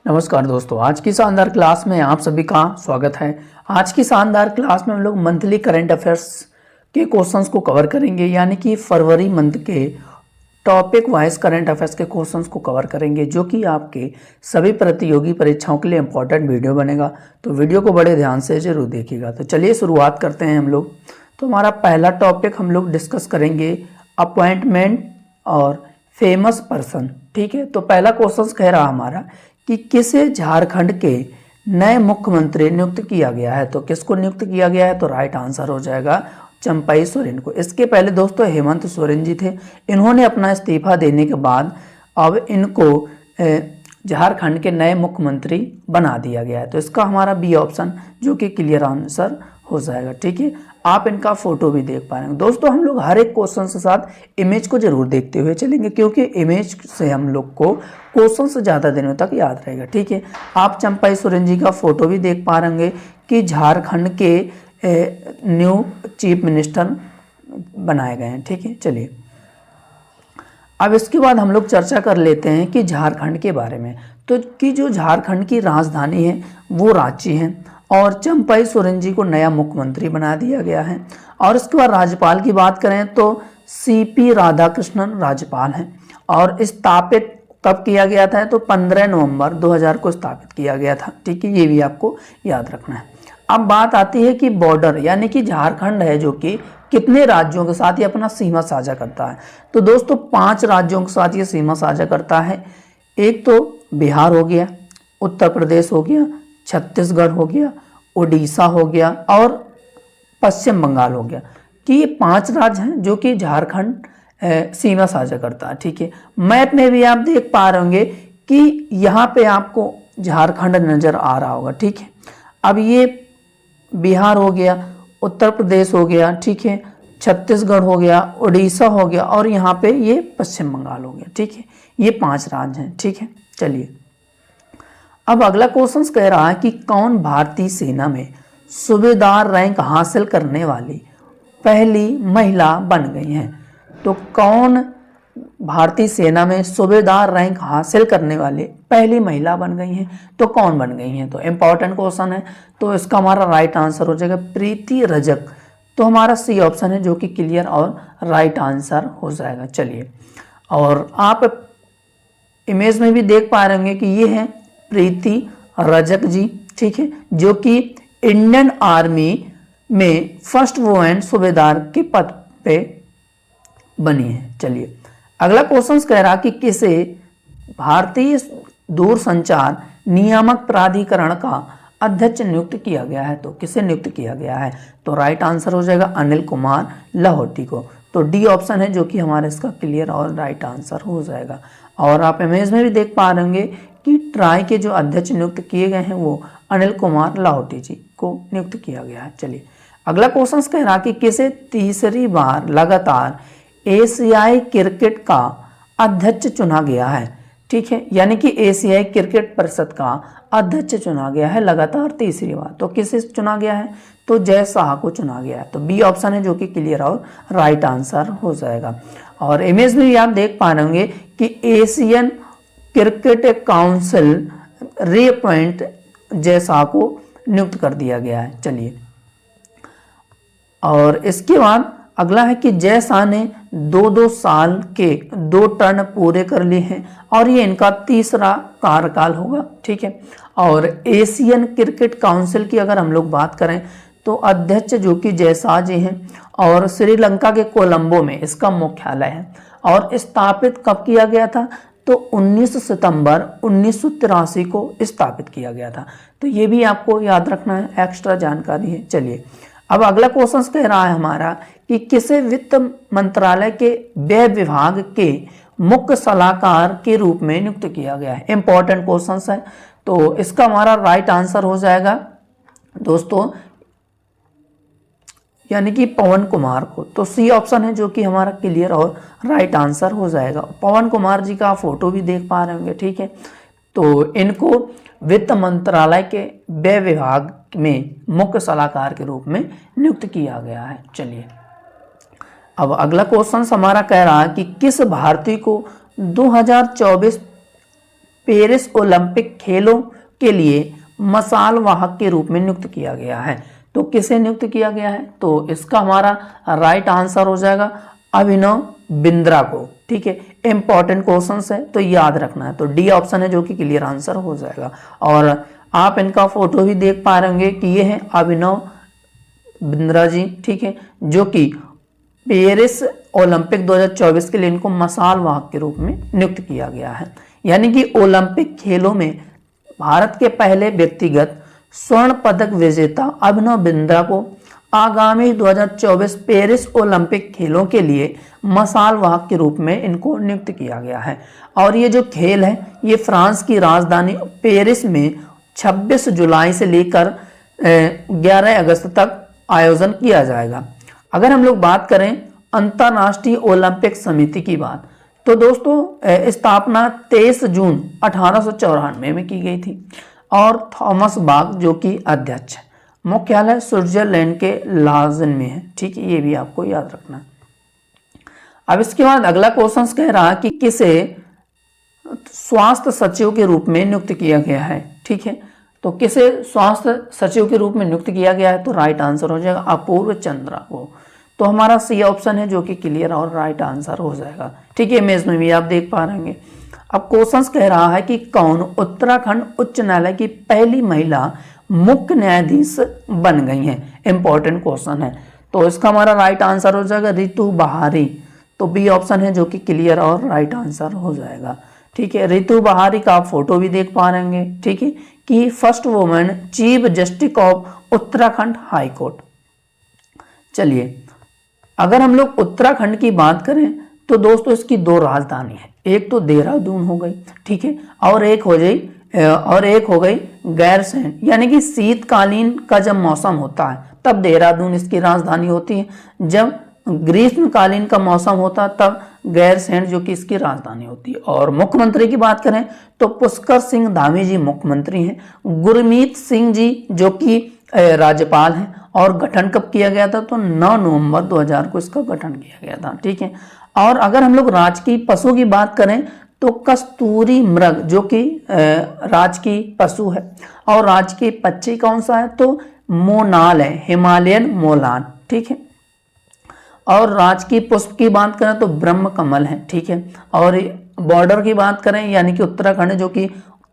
नमस्कार दोस्तों, आज की शानदार क्लास में आप सभी का स्वागत है। आज की शानदार क्लास में हम लोग मंथली करंट अफेयर्स के क्वेश्चंस को कवर करेंगे, यानी कि फरवरी मंथ के टॉपिक वाइज करंट अफेयर्स के क्वेश्चंस को कवर करेंगे, जो कि आपके सभी प्रतियोगी परीक्षाओं के लिए इंपॉर्टेंट वीडियो बनेगा। तो वीडियो को बड़े ध्यान से जरूर देखिएगा। तो चलिए शुरुआत करते हैं हम लोग। तो हमारा पहला टॉपिक हम लोग डिस्कस करेंगे अपॉइंटमेंट और फेमस पर्सन। ठीक है, तो पहला क्वेश्चन कह रहा हमारा कि किसे झारखंड के नए मुख्यमंत्री नियुक्त किया गया है। तो किसको नियुक्त किया गया है, तो राइट आंसर हो जाएगा चंपई सोरेन को। इसके पहले दोस्तों हेमंत सोरेन जी थे। इन्होंने अपना इस्तीफा देने के बाद अब इनको झारखंड के नए मुख्यमंत्री बना दिया गया है। तो इसका हमारा बी ऑप्शन जो कि क्लियर आंसर हो जाएगा। ठीक है, आप इनका फोटो भी देख पा रहे हैं। दोस्तों हम लोग हर एक क्वेश्चन के साथ इमेज को जरूर देखते हुए चलेंगे, क्योंकि इमेज से हम लोग को क्वेश्चन से ज़्यादा दिनों तक याद रहेगा। ठीक है, आप चंपई सोरेन जी का फोटो भी देख पा रहेंगे कि झारखंड के न्यू चीफ मिनिस्टर बनाए गए हैं। ठीक है, चलिए अब इसके बाद हम लोग चर्चा कर लेते हैं कि झारखंड के बारे में। तो कि जो झारखंड की राजधानी है वो रांची है, और चंपई सोरेन जी को नया मुख्यमंत्री बना दिया गया है। और इसके बाद राज्यपाल की बात करें तो सीपी राधाकृष्णन राज्यपाल हैं, और स्थापित कब किया गया था, तो 15 नवंबर 2000 को स्थापित किया गया था। ठीक है, ये भी आपको याद रखना है। अब बात आती है कि बॉर्डर, यानी कि झारखंड है जो कि कितने राज्यों के साथ ये अपना सीमा साझा करता है। तो दोस्तों 5 राज्यों के साथ ये सीमा साझा करता है। एक तो बिहार हो गया, उत्तर प्रदेश हो गया, छत्तीसगढ़ हो गया, उड़ीसा हो गया और पश्चिम बंगाल हो गया, कि ये 5 राज्य हैं जो कि झारखंड सीमा साझा करता है। ठीक है, मैप में भी आप देख पा रहे होंगे कि यहाँ पे आपको झारखंड नजर आ रहा होगा। ठीक है, अब ये बिहार हो गया, उत्तर प्रदेश हो गया, ठीक है, छत्तीसगढ़ हो गया, उड़ीसा हो गया, और यहाँ पे ये पश्चिम बंगाल हो गया। ठीक है, ये 5 राज्य हैं। ठीक है, चलिए अब अगला क्वेश्चन कह रहा है कि कौन भारतीय सेना में सूबेदार रैंक हासिल करने वाली पहली महिला बन गई हैं। तो कौन भारतीय सेना में सूबेदार रैंक हासिल करने वाले पहली महिला बन गई हैं, तो कौन बन गई हैं। तो इंपॉर्टेंट क्वेश्चन है, तो इसका हमारा राइट आंसर हो जाएगा प्रीति रजक। तो हमारा सी ऑप्शन है जो कि क्लियर और राइट आंसर हो जाएगा। चलिए, और आप इमेज में भी देख पा रहे होंगे कि ये है प्रीति रजक जी। ठीक है, जो कि इंडियन आर्मी में फर्स्ट वुमेन सूबेदार के पद पे बनी है। चलिए अगला क्वेश्चन कह रहा कि किसे भारतीय दूरसंचार नियामक प्राधिकरण का अध्यक्ष नियुक्त किया गया है। तो किसे नियुक्त किया गया है, तो राइट आंसर हो जाएगा अनिल कुमार लाहौटी को। तो डी ऑप्शन है जो कि हमारा इसका क्लियर और राइट आंसर हो जाएगा। और आप इमेज में भी देख पा रहे होंगे कि ट्राई के जो अध्यक्ष नियुक्त किए गए हैं वो अनिल कुमार लाहौटी जी को नियुक्त किया गया है। चलिए अगला क्वेश्चन कह रहा कि किसे तीसरी बार लगातार एशियाई क्रिकेट का अध्यक्ष चुना गया है। ठीक है, यानी कि एशियाई क्रिकेट परिषद का अध्यक्ष चुना गया है लगातार तीसरी बार। तो किसे चुना गया है, तो जय शाह को चुना गया है। तो बी ऑप्शन है जो कि क्लियर और राइट आंसर हो जाएगा। और इमेज में भी आप देख पा रहे होंगे कि Asian cricket council reappoint Jay Shah को नियुक्त कर दिया गया है। चलिए, और इसके बाद अगला है कि जय शाह ने 2 साल के 2 टर्न पूरे कर लिए हैं, और ये इनका तीसरा कार्यकाल होगा। ठीक है, और एशियन क्रिकेट काउंसिल की अगर हम लोग बात करें तो अध्यक्ष जो कि जय शाह जी हैं, और श्रीलंका के कोलंबो में इसका मुख्यालय है। और स्थापित कब किया गया था, तो 19 सितंबर 1983 को स्थापित किया गया था। तो ये भी आपको याद रखना है, एक्स्ट्रा जानकारी है। चलिए अब अगला क्वेश्चन कह रहा है हमारा कि किसे वित्त मंत्रालय के व्यय विभाग के मुख्य सलाहकार के रूप में नियुक्त किया गया है। इंपॉर्टेंट क्वेश्चन है, तो इसका हमारा राइट आंसर हो जाएगा दोस्तों, यानी कि पवन कुमार को। तो सी ऑप्शन है जो कि हमारा क्लियर और राइट आंसर हो जाएगा। पवन कुमार जी का फोटो भी देख पा रहे होंगे। ठीक है, तो इनको वित्त मंत्रालय के व्यय विभाग में मुख्य सलाहकार के रूप में नियुक्त किया गया है। चलिए अब अगला क्वेश्चन हमारा कह रहा है कि किस भारतीय को 2024 पेरिस ओलंपिक खेलों के लिए मसाल वाहक के रूप में नियुक्त किया गया है। तो किसे नियुक्त किया गया है? तो इसका हमारा राइट आंसर हो जाएगा अभिनव बिंद्रा को। ठीक है, इंपॉर्टेंट क्वेश्चंस है तो याद रखना है। तो डी ऑप्शन है जो कि क्लियर आंसर हो जाएगा। और आप इनका फोटो भी देख पा रहे होंगे कि ये है अभिनव बिंद्रा जी। ठीक है, जो कि पेरिस ओलंपिक 2024 के लिए इनको मसाल वाहक के रूप में नियुक्त किया गया है। यानी कि ओलंपिक खेलों में भारत के पहले व्यक्तिगत स्वर्ण पदक विजेता अभिनव बिंद्रा को आगामी 2024 पेरिस ओलंपिक खेलों के लिए मसाल वाहक के रूप में इनको नियुक्त किया गया है। और ये जो खेल है ये फ्रांस की राजधानी पेरिस में 26 जुलाई से लेकर 11 अगस्त तक आयोजन किया जाएगा। अगर हम लोग बात करें अंतर्राष्ट्रीय ओलंपिक समिति की बात, तो दोस्तों स्थापना 23 जून 1894 में की गई थी और थॉमस बाक जो कि अध्यक्ष है। मुख्यालय स्विट्जरलैंड के लाजन में है। ठीक है, ये भी आपको याद रखना है। अब इसके बाद अगला क्वेश्चन कह रहा कि किसे स्वास्थ्य सचिव के रूप में नियुक्त किया गया है। ठीक है, तो किसे स्वास्थ्य सचिव के रूप में नियुक्त किया गया है? तो राइट आंसर हो जाएगा अपूर्व चंद्रा को। तो हमारा सी ऑप्शन है जो कि क्लियर और राइट आंसर हो जाएगा। ठीक है, इमेज में भी आप देख पा रहे होंगे। अब क्वेश्चन कह रहा है कि कौन उत्तराखंड उच्च न्यायालय की पहली महिला मुख्य न्यायाधीश बन गई हैं? इंपॉर्टेंट क्वेश्चन है। तो इसका हमारा राइट आंसर हो जाएगा रितु बहारी। तो बी ऑप्शन है जो कि क्लियर और राइट आंसर हो जाएगा। ठीक है, रितु बहारी का आप फोटो भी देख पा रहे होंगे। ठीक है, कि first women chief justice of Uttarakhand high court. चलिए, अगर हम लोग उत्तराखंड की बात करें तो दोस्तों इसकी दो राजधानी है, एक तो देहरादून हो गई। ठीक है, और एक हो गई गैरसैंण। यानी कि शीतकालीन का जब मौसम होता है तब देहरादून इसकी राजधानी होती है, जब ग्रीष्मकालीन का मौसम होता है तब गैरसैंण जो कि इसकी राजधानी होती है। और मुख्यमंत्री की बात करें तो पुष्कर सिंह धामी जी मुख्यमंत्री हैं, गुरमीत सिंह जी जो कि राज्यपाल हैं। और गठन कब किया गया था? तो 9 नवंबर 2000 को इसका गठन किया गया था। ठीक है, और अगर हम लोग राजकीय पशु की बात करें तो कस्तूरी मृग जो कि राजकीय पशु है। और राजकीय पक्षी कौन सा है? तो मोनाल है, हिमालयन मोलान। ठीक है, और राजकीय पुष्प की बात करें तो ब्रह्म कमल है। ठीक है, और बॉर्डर की बात करें यानी कि उत्तराखंड जो कि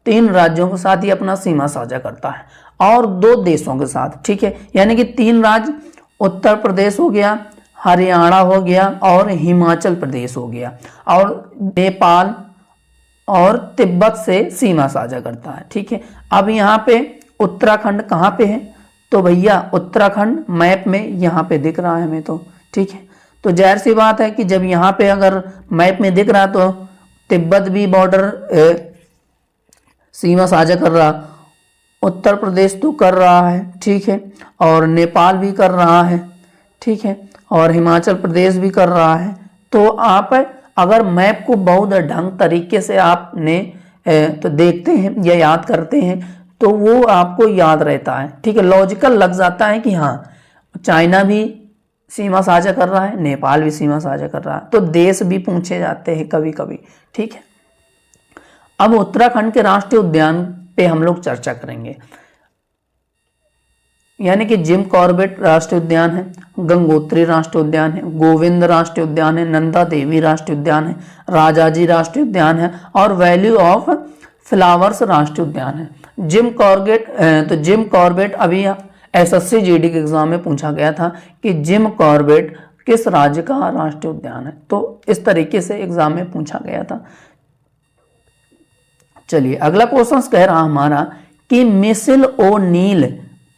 3 राज्यों के साथ ही अपना सीमा साझा करता है और 2 देशों के साथ। ठीक है, यानी कि 3 राज्य उत्तर प्रदेश हो गया, हरियाणा हो गया और हिमाचल प्रदेश हो गया, और नेपाल और तिब्बत से सीमा साझा करता है। ठीक है, अब यहाँ पे उत्तराखंड कहाँ पे है? तो भैया उत्तराखंड मैप में यहाँ पे दिख रहा है हमें तो। ठीक है, तो जाहिर सी बात है कि जब यहाँ पे अगर मैप में दिख रहा तो तिब्बत भी बॉर्डर सीमा साझा कर रहा, उत्तर प्रदेश तो कर रहा है। ठीक है, और नेपाल भी कर रहा है। ठीक है, और हिमाचल प्रदेश भी कर रहा है। तो आप अगर मैप को बहुत ढंग तरीके से आपने तो देखते हैं या याद करते हैं तो वो आपको याद रहता है। ठीक है, लॉजिकल लग जाता है कि हाँ चाइना भी सीमा साझा कर रहा है, नेपाल भी सीमा साझा कर रहा है, तो देश भी पूछे जाते हैं कभी कभी। ठीक है, अब उत्तराखंड के राष्ट्रीय उद्यान पे हम लोग चर्चा करेंगे। यानी कि जिम कॉर्बेट राष्ट्रीय उद्यान है, गंगोत्री राष्ट्रीय उद्यान है, गोविंद राष्ट्रीय उद्यान है, नंदा देवी राष्ट्रीय उद्यान है, राजाजी राष्ट्रीय उद्यान है और वैली ऑफ फ्लावर्स राष्ट्रीय उद्यान है। जिम कॉर्बेट अभी एसएससी जीडी के एग्जाम में पूछा गया था कि जिम कॉर्बेट किस राज्य का राष्ट्रीय उद्यान है, तो इस तरीके से एग्जाम में पूछा गया था। चलिए, अगला क्वेश्चन कह रहा हमारा कि मिशेल ओ'नील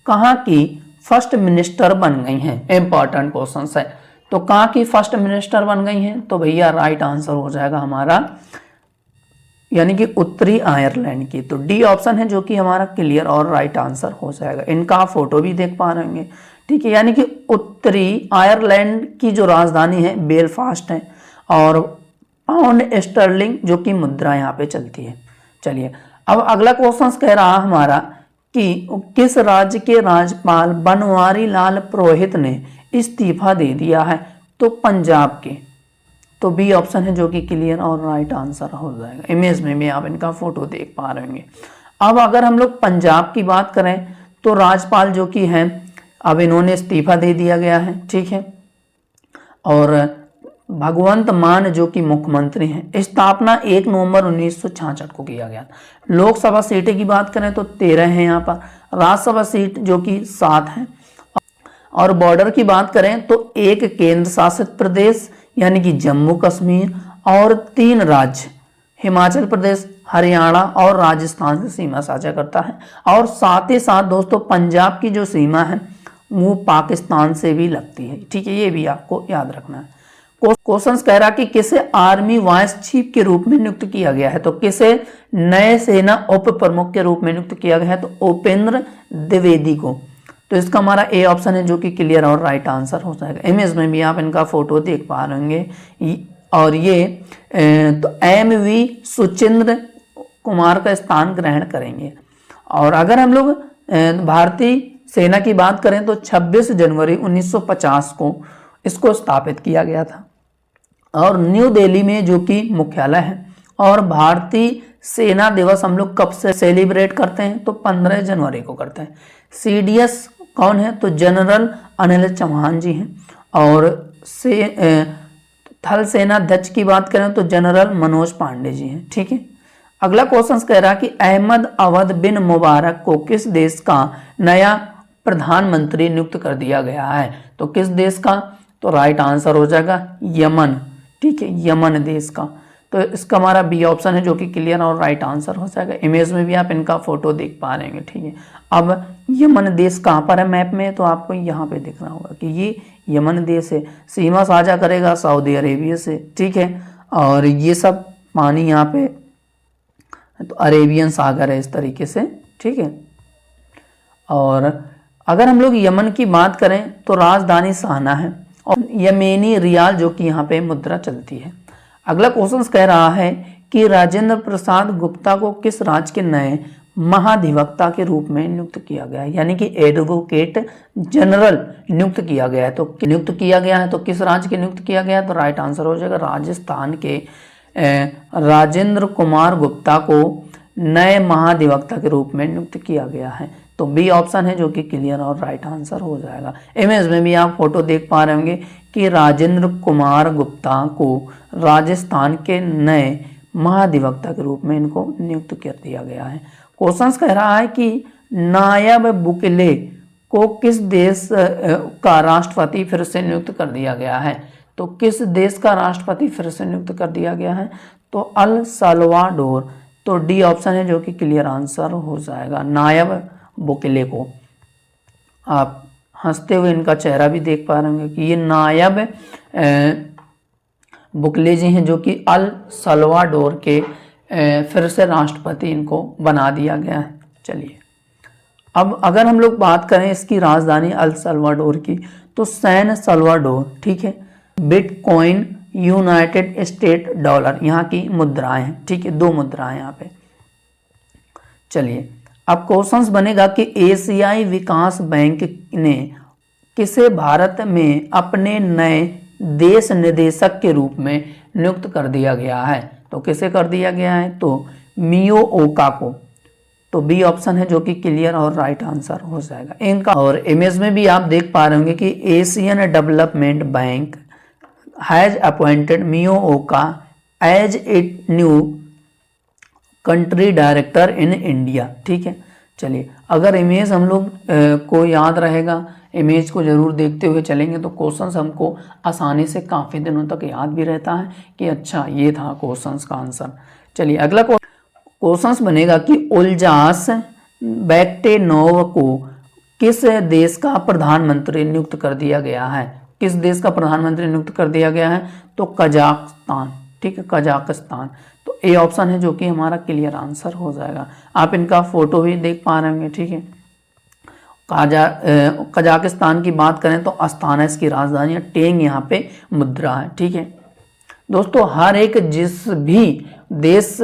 कहाँ की फर्स्ट मिनिस्टर बन गई हैं? इंपॉर्टेंट क्वेश्चन है। तो कहाँ की फर्स्ट मिनिस्टर बन गई हैं? तो भैया राइट आंसर हो जाएगा हमारा यानी कि उत्तरी आयरलैंड की। तो डी ऑप्शन है जो कि हमारा क्लियर और राइट आंसर हो जाएगा। इनका फोटो भी देख पा रहे होंगे। ठीक है, यानी कि उत्तरी आयरलैंड की जो राजधानी है बेलफास्ट है और पाउंड स्टर्लिंग जो कि मुद्रा यहाँ पे चलती है। चलिए, अब अगला क्वेश्चन कह रहा हमारा कि किस राज्य के राज्यपाल बनवारी लाल पुरोहित ने इस्तीफा दे दिया है? तो पंजाब के। तो बी ऑप्शन है जो कि क्लियर और राइट आंसर हो जाएगा। इमेज में भी आप इनका फोटो देख पा रहे होंगे। अब अगर हम लोग पंजाब की बात करें तो राज्यपाल जो कि हैं अब इन्होंने इस्तीफा दे दिया गया है, ठीक है। और भगवंत मान जो कि मुख्यमंत्री हैं, स्थापना 1 नवंबर 1966 को किया गया। लोकसभा सीटें की बात करें तो 13 हैं यहाँ पर, राज्यसभा सीट जो कि 7 हैं। और बॉर्डर की बात करें तो 1 केंद्र शासित प्रदेश यानी कि जम्मू कश्मीर और 3 राज्य हिमाचल प्रदेश, हरियाणा और राजस्थान से सीमा साझा करता है। और साथ ही साथ दोस्तों पंजाब की जो सीमा है वो पाकिस्तान से भी लगती है, ठीक है, ये भी आपको याद रखना है। क्वेश्चन कह रहा कि किसे आर्मी वाइस चीफ के रूप में नियुक्त किया गया है, तो किसे नए सेना उप प्रमुख के रूप में नियुक्त किया गया है, तो उपेंद्र द्विवेदी को। तो इसका हमारा ए ऑप्शन है जो कि क्लियर और राइट आंसर हो जाएगा। इमेज में भी आप इनका फोटो देख पा रहे होंगे। और ये तो एम.वी. सुचिंद्र कुमार का स्थान ग्रहण करेंगे। और अगर हम लोग भारतीय सेना की बात करें तो 26 जनवरी 1950 को इसको स्थापित किया गया था और न्यू दिल्ली में जो कि मुख्यालय है। और भारतीय सेना दिवस हम लोग कब से सेलिब्रेट करते हैं, तो 15 जनवरी को करते हैं। सीडीएस कौन है, तो जनरल अनिल चौहान जी हैं। और थल सेना अध्यक्ष की बात करें तो जनरल मनोज पांडे जी हैं, ठीक है। अगला क्वेश्चन कह रहा कि अहमद अवध बिन मुबारक को किस देश का नया प्रधानमंत्री नियुक्त कर दिया गया है, तो किस देश का, तो राइट आंसर हो जाएगा यमन, ठीक है, यमन देश का। तो इसका हमारा बी ऑप्शन है जो कि क्लियर और राइट आंसर हो जाएगा। इमेज में भी आप इनका फोटो देख पा रहे हैं, ठीक है। अब यमन देश कहाँ पर है मैप में, तो आपको यहाँ पे देखना होगा कि ये यमन देश है, सीमा साझा करेगा सऊदी अरेबिया से, ठीक है। और ये सब पानी यहाँ पे तो अरेबियन सागर है इस तरीके से, ठीक है। और अगर हम लोग यमन की बात करें तो राजधानी साना है और यमेनी रियाल जो कि यहाँ पे मुद्रा चलती है। अगला क्वेश्चन कह रहा है कि राजेंद्र प्रसाद गुप्ता को किस राज्य के नए महाधिवक्ता के रूप में नियुक्त किया गया है, यानी कि एडवोकेट जनरल नियुक्त किया गया है। तो नियुक्त किया गया है तो किस राज्य के नियुक्त किया गया है, तो राइट आंसर हो जाएगा राजस्थान के राजेंद्र कुमार गुप्ता को नए महाधिवक्ता के रूप में नियुक्त किया गया है। तो बी ऑप्शन है जो कि क्लियर और राइट आंसर हो जाएगा। इमेज में भी आप फोटो देख पा रहे होंगे कि राजेंद्र कुमार गुप्ता को राजस्थान के नए महाधिवक्ता के रूप में इनको नियुक्त कर दिया गया है। क्वेश्चन कह रहा है कि नायब बुकेले को किस देश का राष्ट्रपति फिर से नियुक्त कर दिया गया है, तो किस देश का राष्ट्रपति फिर से नियुक्त कर दिया गया है, तो अल साल्वाडोर। तो डी ऑप्शन है जो कि क्लियर आंसर हो जाएगा। नायब बुकेले को आप हंसते हुए इनका चेहरा भी देख पा रहे होंगे कि ये नायब बुकेले जी हैं जो कि अल साल्वाडोर के फिर से राष्ट्रपति इनको बना दिया गया है। चलिए अब अगर हम लोग बात करें इसकी राजधानी अल साल्वाडोर की तो सैन साल्वाडोर, ठीक है। बिटकॉइन यूनाइटेड स्टेट डॉलर यहाँ की मुद्राएं हैं, ठीक है, 2 मुद्राएं यहाँ पे। चलिए अब क्वेश्चंस बनेगा कि एशियाई विकास बैंक ने किसे भारत में अपने नए देश निदेशक के रूप में नियुक्त कर दिया गया है, तो किसे कर दिया गया है, तो मियो ओका को। तो बी ऑप्शन है जो कि क्लियर और राइट आंसर हो जाएगा इनका। और इमेज में भी आप देख पा रहे होंगे कि Asian development bank has appointed Mio Oka as it new country director in India, ठीक है। चलिए अगर इमेज हम लोग को याद रहेगा, इमेज को जरूर देखते हुए चलेंगे तो क्वेश्चंस हमको आसानी से काफ़ी दिनों तक याद भी रहता है कि अच्छा ये था क्वेश्चंस का आंसर। चलिए अगला क्वेश्चंस बनेगा कि उल्जास बैक्टेनोव को किस देश का प्रधानमंत्री नियुक्त कर दिया गया है, किस देश का प्रधानमंत्री नियुक्त कर दिया गया है, तो कजाकिस्तान, ठीक है, कजाकिस्तान। तो ए ऑप्शन है जो कि हमारा क्लियर आंसर हो जाएगा। आप इनका फोटो भी देख पा रहे होंगे, ठीक है। कजाकिस्तान की बात करें तो अस्ताना इसकी राजधानी है, टेंग यहाँ पे मुद्रा है, ठीक है। दोस्तों हर एक जिस भी देश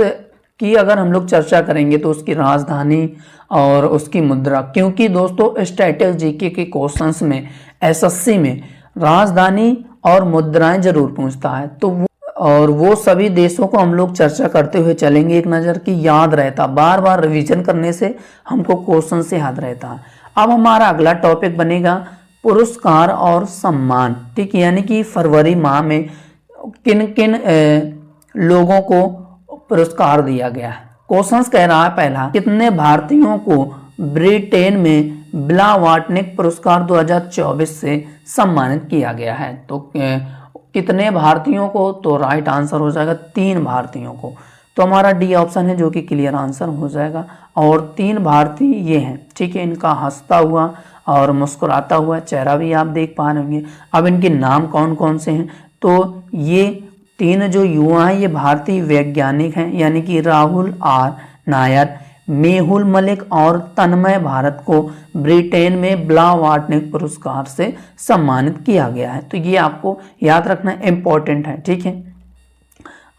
की अगर हम लोग चर्चा करेंगे तो उसकी राजधानी और उसकी मुद्रा, क्योंकि दोस्तों स्ट्रेटेजी के क्वेश्चंस में एसएससी में राजधानी और मुद्राएं जरूर पूछता है, तो वो और वो सभी देशों को हम लोग चर्चा करते हुए चलेंगे एक नज़र की, याद रहता, बार बार रिवीजन करने से हमको क्वेश्चन से याद रहता। अब हमारा अगला टॉपिक बनेगा पुरस्कार और सम्मान। ठीक, यानी कि फरवरी माह में किन किन लोगों को पुरस्कार दिया गया है। क्वेश्चंस कह रहा है पहला, कितने भारतीयों को ब्रिटेन में बिला वाटनिक पुरस्कार 2024 से सम्मानित किया गया है? तो कितने भारतीयों को? तो राइट आंसर हो जाएगा 3 भारतीयों को। तो हमारा डी ऑप्शन है जो कि क्लियर आंसर हो जाएगा। और 3 भारतीय ये हैं। ठीक है, इनका हंसता हुआ और मुस्कुराता हुआ चेहरा भी आप देख पा रहे होंगे। अब इनके नाम कौन कौन से हैं? तो ये 3 जो युवा हैं ये भारतीय वैज्ञानिक हैं, यानी कि राहुल आर नायर, मेहुल मलिक और तन्मय भारत को ब्रिटेन में बिला वाटनिक पुरस्कार से सम्मानित किया गया है। तो ये आपको याद रखना इम्पोर्टेंट है। ठीक है,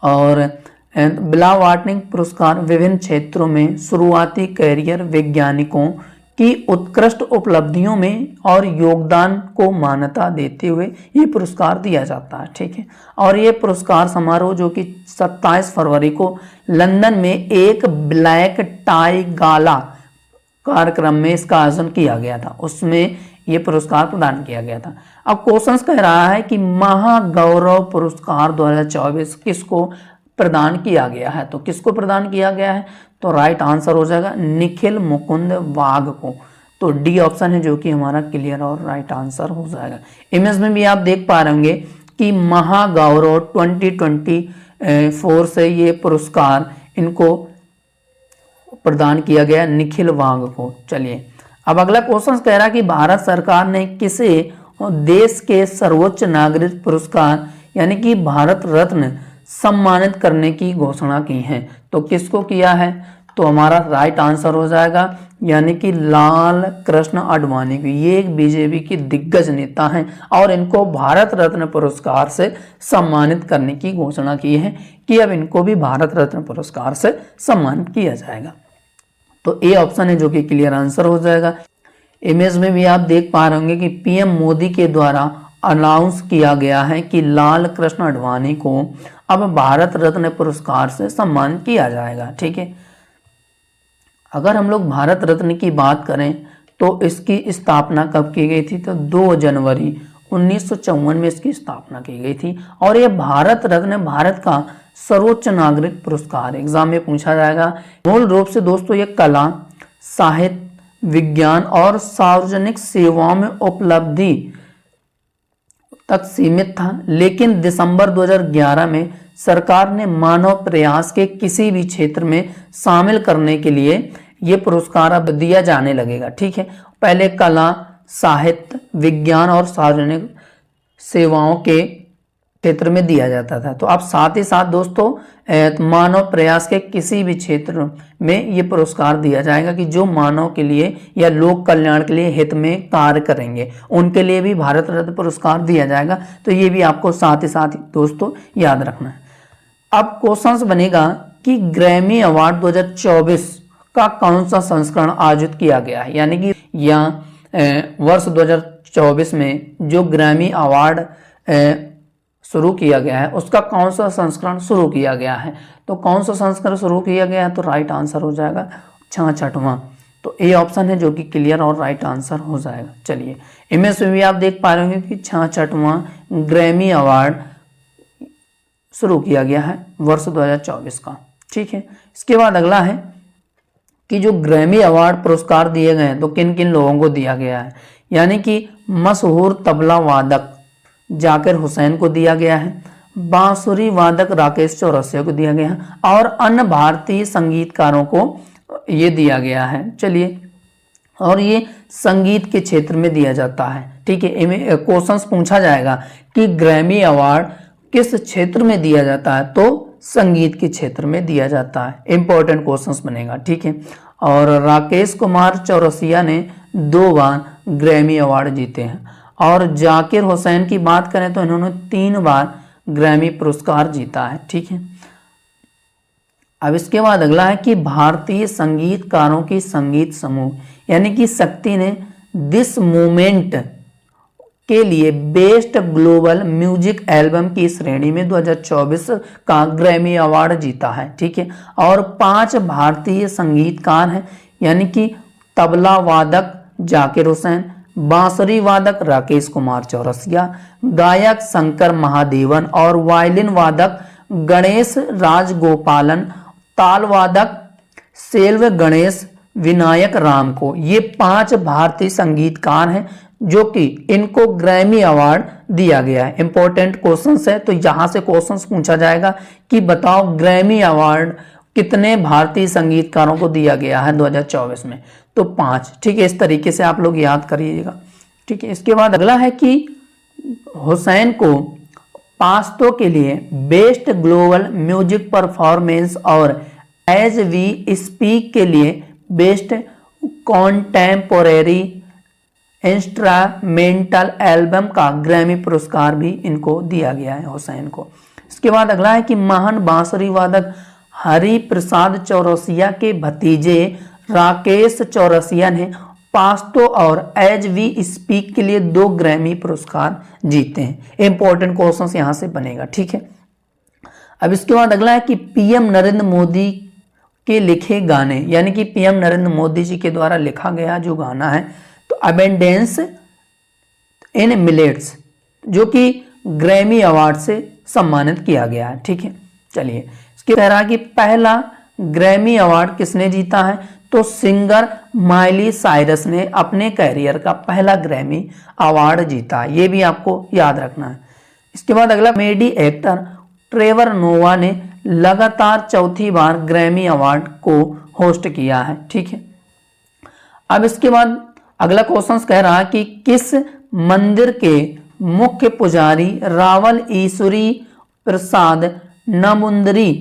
और बिला वाटनिक पुरस्कार विभिन्न क्षेत्रों में शुरुआती कैरियर वैज्ञानिकों की उत्कृष्ट उपलब्धियों में और योगदान को मान्यता देते हुए ये पुरस्कार दिया जाता है। ठीक है, और ये पुरस्कार समारोह जो कि 27 फरवरी को लंदन में एक ब्लैक टाई गाला कार्यक्रम में इसका आयोजन किया गया था, उसमें ये पुरस्कार प्रदान किया गया था। अब क्वेश्चंस कह रहा है कि महागौरव पुरस्कार 2024 किसको प्रदान किया गया है? तो किसको प्रदान किया गया है? तो राइट आंसर हो जाएगा निखिल मुकुंद वाघ को। तो डी ऑप्शन है जो कि हमारा क्लियर और राइट आंसर हो जाएगा। इमेज में भी आप देख पा रहे होंगे कि महागौरव 2024 से ये पुरस्कार इनको प्रदान किया गया निखिल वाघ को। चलिए, अब अगला क्वेश्चन कह रहा है कि भारत सरकार ने किसे देश के सर्वोच्च नागरिक पुरस्कार यानी कि भारत रत्न सम्मानित करने की घोषणा की है? तो किसको किया है? तो हमारा राइट आंसर हो जाएगा यानी कि लाल कृष्ण आडवाणी को। ये एक बीजेपी की दिग्गज नेता हैं और इनको भारत रत्न पुरस्कार से सम्मानित करने की घोषणा की है कि अब इनको भी भारत रत्न पुरस्कार से सम्मानित किया जाएगा। तो ए ऑप्शन है जो कि क्लियर आंसर हो जाएगा। इमेज में भी आप देख पा रहे होंगे कि पीएम मोदी के द्वारा अनाउंस किया गया है कि लाल कृष्ण आडवाणी को अब भारत रत्न पुरस्कार से सम्मानित किया जाएगा। ठीक है, अगर हम लोग भारत रत्न की बात करें तो इसकी स्थापना कब की गई थी? तो 2 जनवरी 1954 में इसकी स्थापना की गई थी। और यह भारत रत्न भारत का सर्वोच्च नागरिक पुरस्कार एग्जाम में पूछा जाएगा। मूल रूप से दोस्तों ये कला, साहित्य, विज्ञान और सार्वजनिक सेवाओं में उपलब्धि तक सीमित था, लेकिन दिसंबर 2011 में सरकार ने मानव प्रयास के किसी भी क्षेत्र में शामिल करने के लिए ये पुरस्कार अब दिया जाने लगेगा। ठीक है, पहले कला, साहित्य, विज्ञान और सार्वजनिक सेवाओं के क्षेत्र में दिया जाता था। तो अब साथ ही साथ दोस्तों मानव प्रयास के किसी भी क्षेत्र में ये पुरस्कार दिया जाएगा कि जो मानव के लिए या लोक कल्याण के लिए हित में कार्य करेंगे, उनके लिए भी भारत रत्न पुरस्कार दिया जाएगा। तो ये भी आपको साथ ही साथ दोस्तों याद रखना है। अब क्वेश्चन बनेगा कि ग्रैमी अवार्ड 2024 का कौन सा संस्करण आयोजित किया गया है, यानी कि या वर्ष 2024 में जो ग्रैमी अवार्ड शुरू किया गया है उसका कौन सा संस्करण शुरू किया गया है? तो कौन सा संस्करण शुरू किया गया है? तो राइट आंसर हो जाएगा 66वां। तो ए ऑप्शन है जो कि क्लियर और राइट आंसर हो जाएगा। चलिए, इमेज में भी आप देख पा रहे होंगे कि 66वां ग्रैमी अवार्ड शुरू किया गया है वर्ष 2024 का। ठीक है, इसके बाद अगला है कि जो ग्रैमी अवार्ड पुरस्कार दिए गए हैं तो किन किन लोगों को दिया गया है, यानी कि मशहूर तबला वादक जाकिर हुसैन को दिया गया है, बांसुरी वादक राकेश चौरसिया को दिया गया है और अन्य भारतीय संगीतकारों को ये दिया गया है। चलिए, और ये संगीत के क्षेत्र में दिया जाता है। ठीक है, क्वेश्चंस पूछा जाएगा कि ग्रैमी अवार्ड किस क्षेत्र में दिया जाता है? तो संगीत के क्षेत्र में दिया जाता है। इंपॉर्टेंट क्वेश्चंस बनेगा। ठीक है, और राकेश कुमार चौरसिया ने 2 बार ग्रैमी अवार्ड जीते हैं और जाकिर हुसैन की बात करें तो इन्होंने 3 बार ग्रैमी पुरस्कार जीता है। ठीक है, अब इसके बाद अगला है कि भारतीय संगीतकारों की संगीत समूह यानी कि शक्ति ने दिस मूवमेंट के लिए बेस्ट ग्लोबल म्यूजिक एल्बम की श्रेणी में 2024 का ग्रैमी अवार्ड जीता है। ठीक है, और 5 भारतीय संगीतकार हैं, यानी कि तबला वादक जाकिर हुसैन, बांसुरी वादक राकेश कुमार चौरसिया, गायक शंकर महादेवन और वायलिन वादक गणेश राजगोपालन, ताल वादक सेल्व गणेश विनायक राम को। ये 5 भारतीय संगीतकार हैं जो कि इनको ग्रैमी अवार्ड दिया गया है। इंपॉर्टेंट क्वेश्चंस है, तो यहां से क्वेश्चंस पूछा जाएगा कि बताओ ग्रैमी अवार्ड कितने भारतीय संगीतकारों को दिया गया है 2024 में, तो 5। ठीक है, इस तरीके से आप लोग याद करिएगा। ठीक है, इसके बाद अगला है कि हुसैन को पास्तों के लिए बेस्ट ग्लोबल म्यूजिक परफॉर्मेंस और एज वी स्पीक के लिए बेस्ट कॉन्टेम्पोरेरी इंस्ट्रूमेंटल एल्बम का ग्रैमी पुरस्कार भी इनको दिया गया है हुसैन को। इसके बाद अगला है कि महान बांसुरी वादक हरि प्रसाद चौरसिया के भतीजे राकेश चौरसिया ने पास्तो और एज वी स्पीक के लिए 2 ग्रैमी पुरस्कार जीते हैं। इंपॉर्टेंट क्वेश्चन यहां से बनेगा। ठीक है, अब इसके बाद अगला है कि पीएम नरेंद्र मोदी के लिखे गाने, यानी कि पीएम नरेंद्र मोदी जी के द्वारा लिखा गया जो गाना है, तो अबेंडेंस इन मिलेट्स, जो कि ग्रैमी अवार्ड से सम्मानित किया गया है। ठीक है, चलिए इसके कह रहा कि पहला ग्रैमी अवार्ड किसने जीता है, तो सिंगर माइली साइरस ने अपने कैरियर का पहला ग्रैमी अवार्ड जीता। ये भी आपको याद रखना है। इसके बाद अगला कॉमेडी एक्टर ट्रेवर नोवा ने लगातार चौथी बार ग्रैमी अवार्ड को होस्ट किया है। ठीक है, अब इसके बाद अगला क्वेश्चन कह रहा है कि किस मंदिर के मुख्य पुजारी रावल ईश्वरी प्रसाद नमुंदरी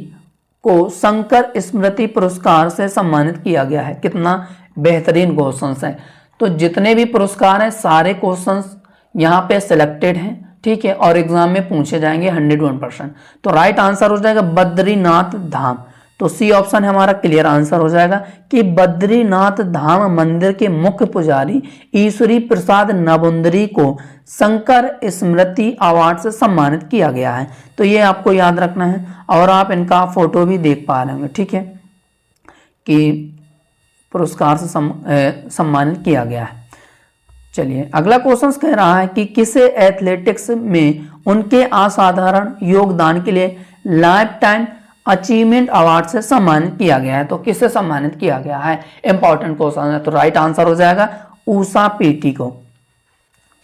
को शंकर स्मृति पुरस्कार से सम्मानित किया गया है। कितना बेहतरीन क्वेश्चन है। तो जितने भी पुरस्कार हैं सारे क्वेश्चंस यहाँ पे सिलेक्टेड हैं। ठीक है, और एग्जाम में पूछे जाएंगे 101%। तो राइट आंसर हो जाएगा बद्रीनाथ धाम। तो सी ऑप्शन हमारा क्लियर आंसर हो जाएगा कि बद्रीनाथ धाम मंदिर के मुख्य पुजारी ईश्वरी प्रसाद नमुंदरी को शंकर स्मृति अवार्ड से सम्मानित किया गया है। तो ये आपको याद रखना है, और आप इनका फोटो भी देख पा रहे होंगे। ठीक है, कि पुरस्कार से सम्मानित किया गया है। चलिए अगला क्वेश्चन कह रहा है कि किसे एथलेटिक्स में उनके असाधारण योगदान के लिए लाइफ टाइम अचीवमेंट अवार्ड से सम्मानित किया गया है। तो किसे सम्मानित किया गया है, इंपॉर्टेंट क्वेश्चन है। तो राइट आंसर हो जाएगा ऊषा पीटी को।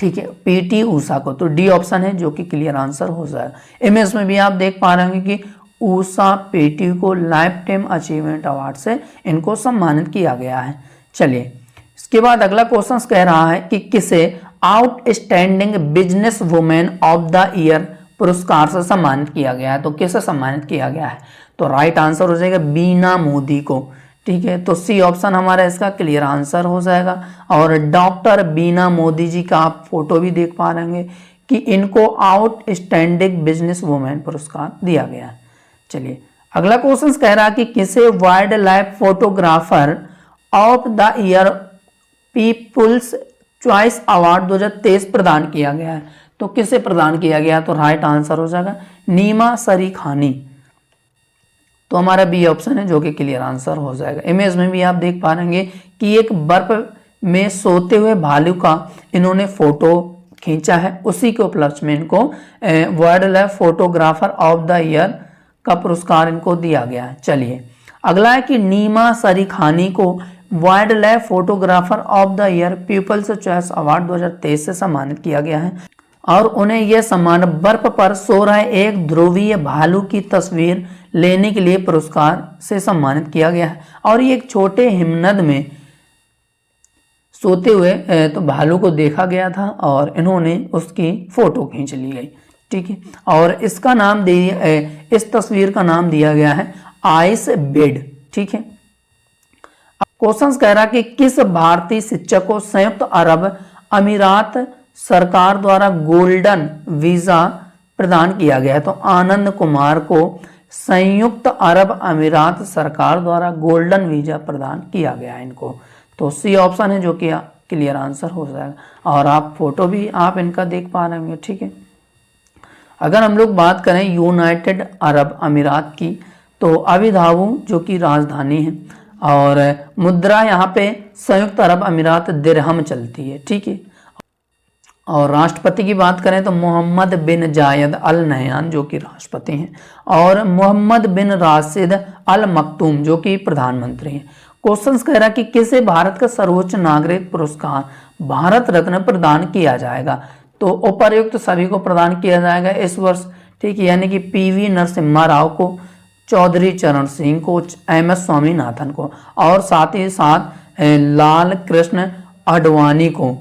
ठीक है, पीटी ऊषा को। तो डी ऑप्शन है जो कि क्लियर आंसर हो जाएगा। इमेज में भी आप देख पा रहे होंगे कि ऊषा पीटी को लाइफ टाइम अचीवमेंट अवार्ड से इनको सम्मानित किया गया है। चलिए इसके बाद अगला क्वेश्चन कह रहा है कि किसे outstanding business women of the year पुरस्कार से सम्मानित किया गया है। तो किसे सम्मानित किया गया है, तो राइट आंसर हो जाएगा बीना मोदी को। ठीक है, तो सी ऑप्शन हमारा इसका क्लियर आंसर हो जाएगा। और डॉक्टर बीना मोदी जी का आप फोटो भी देख पा रहे हैं कि इनको आउटस्टैंडिंग बिजनेस वुमेन पुरस्कार दिया गया है। चलिए अगला क्वेश्चन कह रहा है कि किसे wildlife photographer of the year people's choice award 2023 प्रदान किया गया है। तो किसे प्रदान किया गया, तो राइट आंसर हो जाएगा नीमा सरी खानी। तो हमारा बी ऑप्शन है जो कि क्लियर आंसर हो जाएगा। इमेज में भी आप देख पा रहे हैं कि एक बर्फ में सोते हुए भालू का इन्होंने फोटो खींचा है। उसी के उपलक्ष्य में इनको wild life photographer of the year का पुरस्कार इनको दिया गया है। चलिए अगला है कि नीमा सरी खानी को wild life photographer of the year people's choice award 2023 से सम्मानित किया गया है, और उन्हें यह सम्मान बर्फ पर सो रहे एक ध्रुवीय भालू की तस्वीर लेने के लिए पुरस्कार से सम्मानित किया गया है। और ये एक छोटे हिमनद में सोते हुए तो भालू को देखा गया था और इन्होंने उसकी फोटो खींच ली गई। ठीक है, और इसका नाम इस तस्वीर का नाम दिया गया है आइस बेड। ठीक है, क्वेश्चन कह रहा कि किस भारतीय शिक्षक को संयुक्त अरब अमीरात सरकार द्वारा गोल्डन वीजा प्रदान किया गया है। तो आनंद कुमार को संयुक्त अरब अमीरात सरकार द्वारा गोल्डन वीजा प्रदान किया गया है इनको। तो सी ऑप्शन है जो कि क्लियर आंसर हो जाएगा। और आप फोटो भी आप इनका देख पा रहे होंगे, ठीक है। अगर हम लोग बात करें यूनाइटेड अरब अमीरात की, तो अबू धाबी जो कि राजधानी है, और मुद्रा यहाँ पे संयुक्त अरब अमीरात दिरहम चलती है, ठीक है। और राष्ट्रपति की बात करें तो मोहम्मद बिन जायद अल नहयान जो कि राष्ट्रपति हैं, और मोहम्मद बिन राशिद अल मकतूम जो कि प्रधानमंत्री हैं। क्वेश्चंस कह रहा है कि किसे भारत का सर्वोच्च नागरिक पुरस्कार भारत रत्न प्रदान किया जाएगा। तो उपर्युक्त सभी को प्रदान किया जाएगा इस वर्ष, ठीक है, यानी कि पीवी नरसिम्हा राव को, चौधरी चरण सिंह को, एमएस स्वामीनाथन को, और साथ ही साथ लाल कृष्ण आडवाणी को,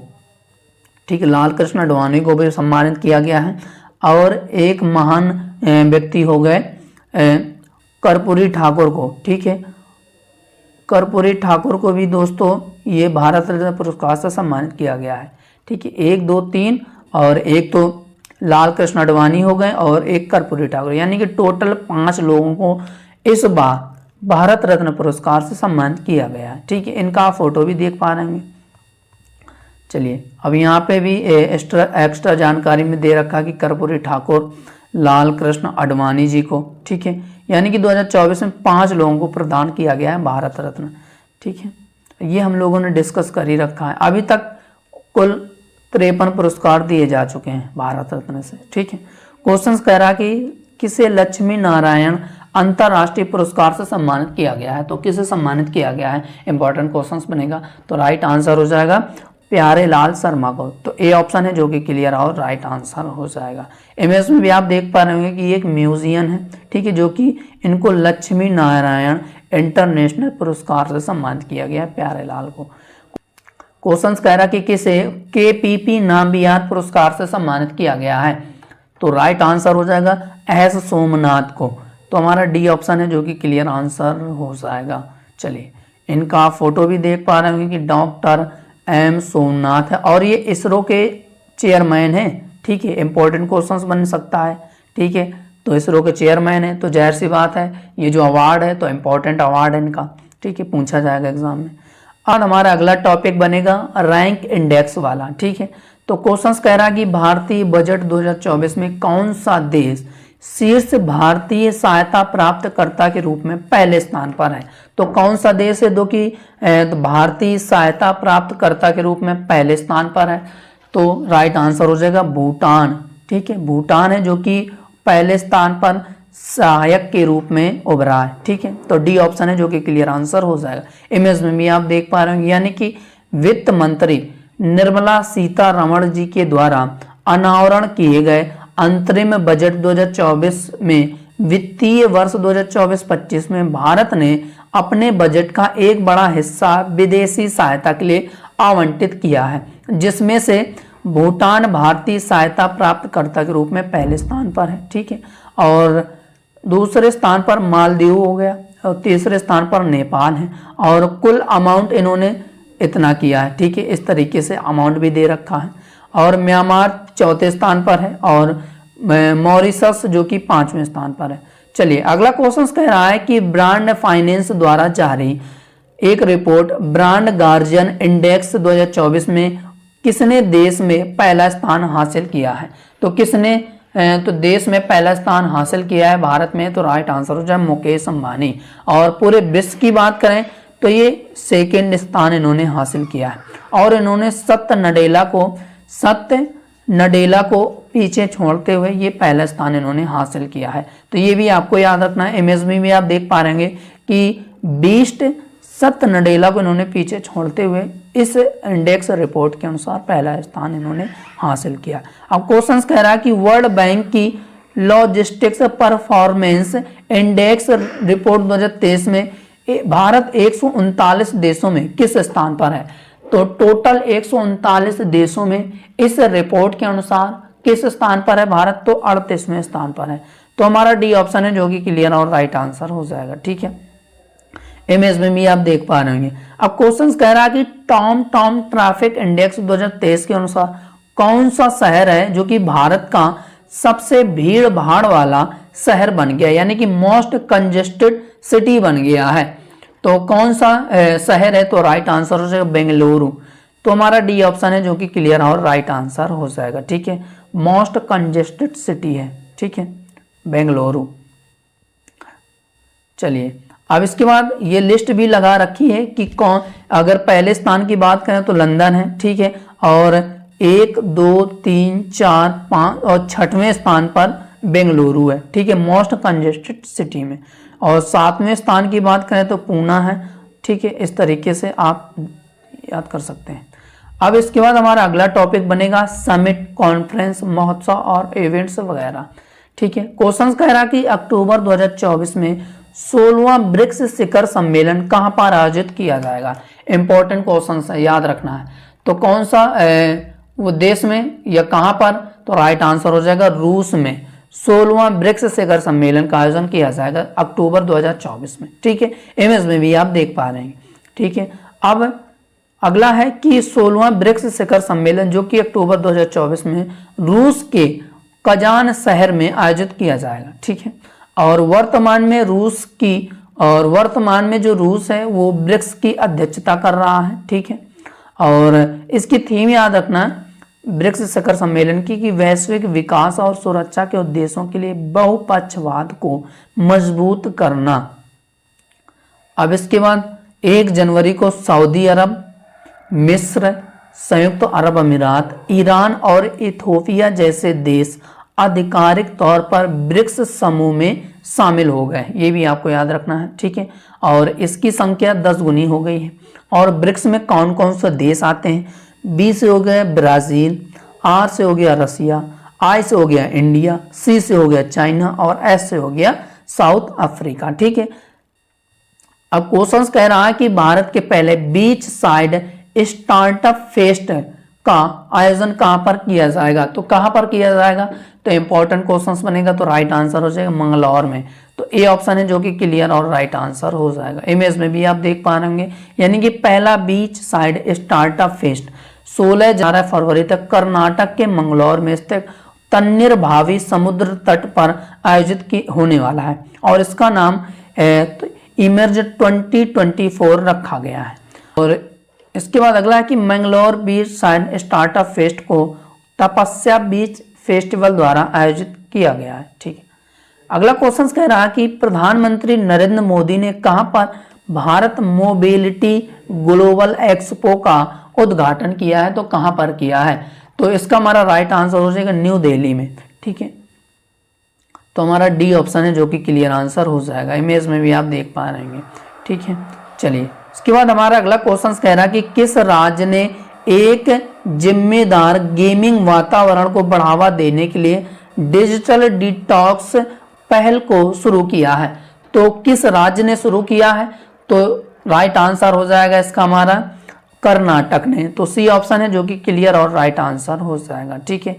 ठीक है, लाल कृष्ण आडवाणी को भी सम्मानित किया गया है। और एक महान व्यक्ति हो गए कर्पूरी ठाकुर को, ठीक है, कर्पूरी ठाकुर को भी दोस्तों ये भारत रत्न पुरस्कार से सम्मानित किया गया है, ठीक है। 1 2 3 और एक तो लाल कृष्ण आडवाणी हो गए और एक कर्पूरी ठाकुर, यानी कि टोटल 5 लोगों को इस बार भारत रत्न पुरस्कार से सम्मानित किया गया है, ठीक है। इनका फोटो भी देख पा रहे हैं। चलिए अब यहाँ पे भी एक्स्ट्रा जानकारी में दे रखा कि कर्पूरी ठाकुर, लाल कृष्ण आडवाणी जी को, ठीक है, यानी कि 2024 में 5 लोगों को प्रदान किया गया है भारत रत्न, ठीक है। ये हम लोगों ने डिस्कस कर ही रखा है। अभी तक कुल 53 पुरस्कार दिए जा चुके हैं भारत रत्न से, ठीक है। क्वेश्चंस कह रहा कि किसे लक्ष्मी नारायण अंतरराष्ट्रीय पुरस्कार से सम्मानित किया गया है। तो किसे सम्मानित किया गया है, इंपॉर्टेंट क्वेश्चंस बनेगा। तो राइट आंसर हो जाएगा प्यारे लाल शर्मा को। तो ए ऑप्शन है जो कि क्लियर और राइट आंसर हो जाएगा। इमेज में भी आप देख पा रहे होंगे कि एक म्यूजियम है, ठीक है, जो कि इनको लक्ष्मी नारायण इंटरनेशनल पुरस्कार से सम्मानित किया गया है प्यारे लाल को। क्वेश्चंस कह रहा कि किसे केपीपी नामबियार पुरस्कार से सम्मानित किया गया है। तो राइट आंसर हो जाएगा एस सोमनाथ को। तो हमारा डी ऑप्शन है जो कि क्लियर आंसर हो जाएगा। चलिए इनका फोटो भी देख पा रहे होंगे कि डॉक्टर एम सोमनाथ है और ये इसरो के चेयरमैन हैं, ठीक है। इंपॉर्टेंट क्वेश्चंस बन सकता है, ठीक है। तो इसरो के चेयरमैन है तो जाहिर सी बात है ये जो अवार्ड है तो इम्पोर्टेंट अवार्ड है इनका, ठीक है, पूछा जाएगा एग्जाम में। और हमारा अगला टॉपिक बनेगा रैंक इंडेक्स वाला, ठीक है। तो क्वेश्चंस कह रहा है कि भारतीय बजट 2024 में कौन सा देश शीर्ष भारतीय सहायता प्राप्तकर्ता के रूप में पहले स्थान पर है। तो कौन सा देश है जो कि भारतीय सहायता प्राप्तकर्ता के रूप में पहले स्थान पर है। तो राइट आंसर हो जाएगा भूटान, ठीक है। भूटान है जो कि पहले स्थान पर सहायक के रूप में उभरा है, ठीक है। तो डी ऑप्शन है जो कि क्लियर आंसर हो जाएगा। इमेज में भी आप देख पा रहे हैं, यानी कि वित्त मंत्री निर्मला सीतारमण जी के द्वारा अनावरण किए गए अंतरिम बजट 2024 में वित्तीय वर्ष 2024-25 में भारत ने अपने बजट का एक बड़ा हिस्सा विदेशी सहायता के लिए आवंटित किया है, जिसमें से भूटान भारतीय सहायता प्राप्तकर्ता के रूप में पहले स्थान पर है, ठीक है। और दूसरे स्थान पर मालदीव हो गया और तीसरे स्थान पर नेपाल है। और कुल अमाउंट इन्होंने इतना किया है, ठीक है। इस तरीके से अमाउंट भी दे रखा है। और म्यांमार चौथे स्थान पर है और मॉरिशस जो कि 5वें स्थान पर है। चलिए अगला क्वेश्चन कह रहा है कि ब्रांड फाइनेंस द्वारा जारी एक रिपोर्ट ब्रांड गार्जियन इंडेक्स 2024 में किसने देश में पहला स्थान हासिल किया है। तो किसने तो देश में पहला स्थान हासिल किया है भारत में। तो राइट आंसर हो जाए मुकेश अंबानी। और पूरे विश्व की बात करें तो ये सेकेंड स्थान इन्होंने हासिल किया है। और इन्होंने सत्य नडेला को पीछे छोड़ते हुए ये पहला स्थान इन्होंने हासिल किया है। तो ये भी आपको याद रखना है। इमेज में भी आप देख पा रहे कि बीस्ट सत्य नडेला को इन्होंने पीछे छोड़ते हुए इस इंडेक्स रिपोर्ट के अनुसार पहला स्थान इन्होंने हासिल किया। अब क्वेश्चन कह रहा है कि वर्ल्ड बैंक की लॉजिस्टिक्स परफॉर्मेंस इंडेक्स रिपोर्ट 2023 में भारत 139 देशों में किस स्थान पर है। तो टोटल 139 देशों में इस रिपोर्ट के अनुसार किस स्थान पर है भारत। तो 38वें स्थान पर है। तो हमारा डी ऑप्शन है जो कि क्लियर और राइट आंसर हो जाएगा, ठीक है। इमेज में भी आप देख पा रहे होंगे। अब क्वेश्चन कह रहा है कि टॉम ट्रैफिक इंडेक्स 2023 के अनुसार कौन सा शहर है जो कि भारत का सबसे भीड़ भाड़ वाला शहर बन गया, यानी कि मोस्ट कंजेस्टेड सिटी बन गया है। तो कौन सा शहर है। तो राइट आंसर हो जाएगा बेंगलुरु, तो हमारा डी ऑप्शन है जो कि क्लियर और राइट आंसर हो जाएगा। ठीक है, मोस्ट कंजेस्टेड सिटी है। ठीक है, बेंगलुरु। चलिए अब इसके बाद ये लिस्ट भी लगा रखी है कि कौन, अगर पहले स्थान की बात करें तो लंदन है। ठीक है, और 1 2 3 4 5 और 6वें स्थान पर बेंगलुरु है। ठीक है, मोस्ट कंजेस्टेड सिटी में। और 7वें स्थान की बात करें तो पूना है। ठीक है, इस तरीके से आप याद कर सकते हैं। अब इसके बाद हमारा अगला टॉपिक बनेगा समिट, कॉन्फ्रेंस, महोत्सव और इवेंट्स वगैरह। ठीक है, क्वेश्चन कह रहा कि अक्टूबर 2024 में 16वां ब्रिक्स शिखर सम्मेलन कहां पर आयोजित किया जाएगा। इंपॉर्टेंट क्वेश्चन है, याद रखना है। तो कौन सा वो देश में या कहां पर, तो राइट आंसर हो जाएगा रूस में 16वां ब्रिक्स शिखर सम्मेलन का आयोजन किया जाएगा अक्टूबर 2024 में। ठीक है, इमेज में भी आप देख पा रहे हैं। ठीक है, अब अगला है कि 16वां ब्रिक्स शिखर सम्मेलन जो कि अक्टूबर 2024 में रूस के कजान शहर में आयोजित किया जाएगा। ठीक है, और वर्तमान में जो रूस है वो ब्रिक्स की अध्यक्षता कर रहा है। ठीक है, और इसकी थीम याद रखना ब्रिक्स शिखर सम्मेलन की कि वैश्विक विकास और सुरक्षा के उद्देश्यों के लिए बहुपक्षवाद को मजबूत करना। अब इसके बाद 1 जनवरी को सऊदी अरब, मिस्र, संयुक्त अरब अमीरात, ईरान और इथोपिया जैसे देश आधिकारिक तौर पर ब्रिक्स समूह में शामिल हो गए। ये भी आपको याद रखना है। ठीक है, और इसकी संख्या 10 गुनी हो गई है। और ब्रिक्स में कौन कौन से देश आते हैं, बी से हो गया ब्राज़ील, आर से हो गया रसिया, आई से हो गया इंडिया, सी से हो गया चाइना और एस से हो गया साउथ अफ्रीका। ठीक है, अब क्वेश्चन कह रहा है कि भारत के पहले बीच साइड स्टार्टअप फेस्ट का आयोजन कहां पर किया जाएगा। तो कहां पर किया जाएगा, तो इंपॉर्टेंट क्वेश्चंस बनेगा, तो राइट आंसर हो जाएगा मंगलौर में। तो ए ऑप्शन है जो कि क्लियर और राइट आंसर हो जाएगा। इमेज में भी आप देख पा रहे होंगे, यानी कि पहला बीच साइड स्टार्टअप फेस्ट 16 फरवरी तक कर्नाटक के मंगलौर में स्थित तन्नीर भावी समुद्र तट पर आयोजित होने वाला है। और इसका नाम इमर्ज 2024 रखा गया है। और इसके बाद अगला है कि Mangalore beach side startup fest को तपस्या बीच फेस्टिवल द्वारा आयोजित किया गया है। ठीक है, अगला क्वेश्चन कह रहा है कि प्रधानमंत्री नरेंद्र मोदी ने कहां पर भारत मोबिलिटी ग्लोबल एक्सपो का उद्घाटन किया है। तो कहां पर किया है, तो इसका हमारा राइट आंसर हो जाएगा न्यू दिल्ली में। ठीक है, तो हमारा डी ऑप्शन है जो कि क्लियर आंसर हो जाएगा। इमेज में भी आप देख पा रहे हैं। ठीक है, चलिए इसके बाद हमारा अगला क्वेश्चन कह रहा है कि किस राज्य ने एक जिम्मेदार गेमिंग वातावरण को बढ़ावा देने के लिए डिजिटल डिटॉक्स पहल को शुरू किया है। तो किस राज्य ने शुरू किया है, तो राइट आंसर हो जाएगा इसका हमारा कर्नाटक ने। तो सी ऑप्शन है जो कि क्लियर और राइट आंसर हो जाएगा। ठीक है,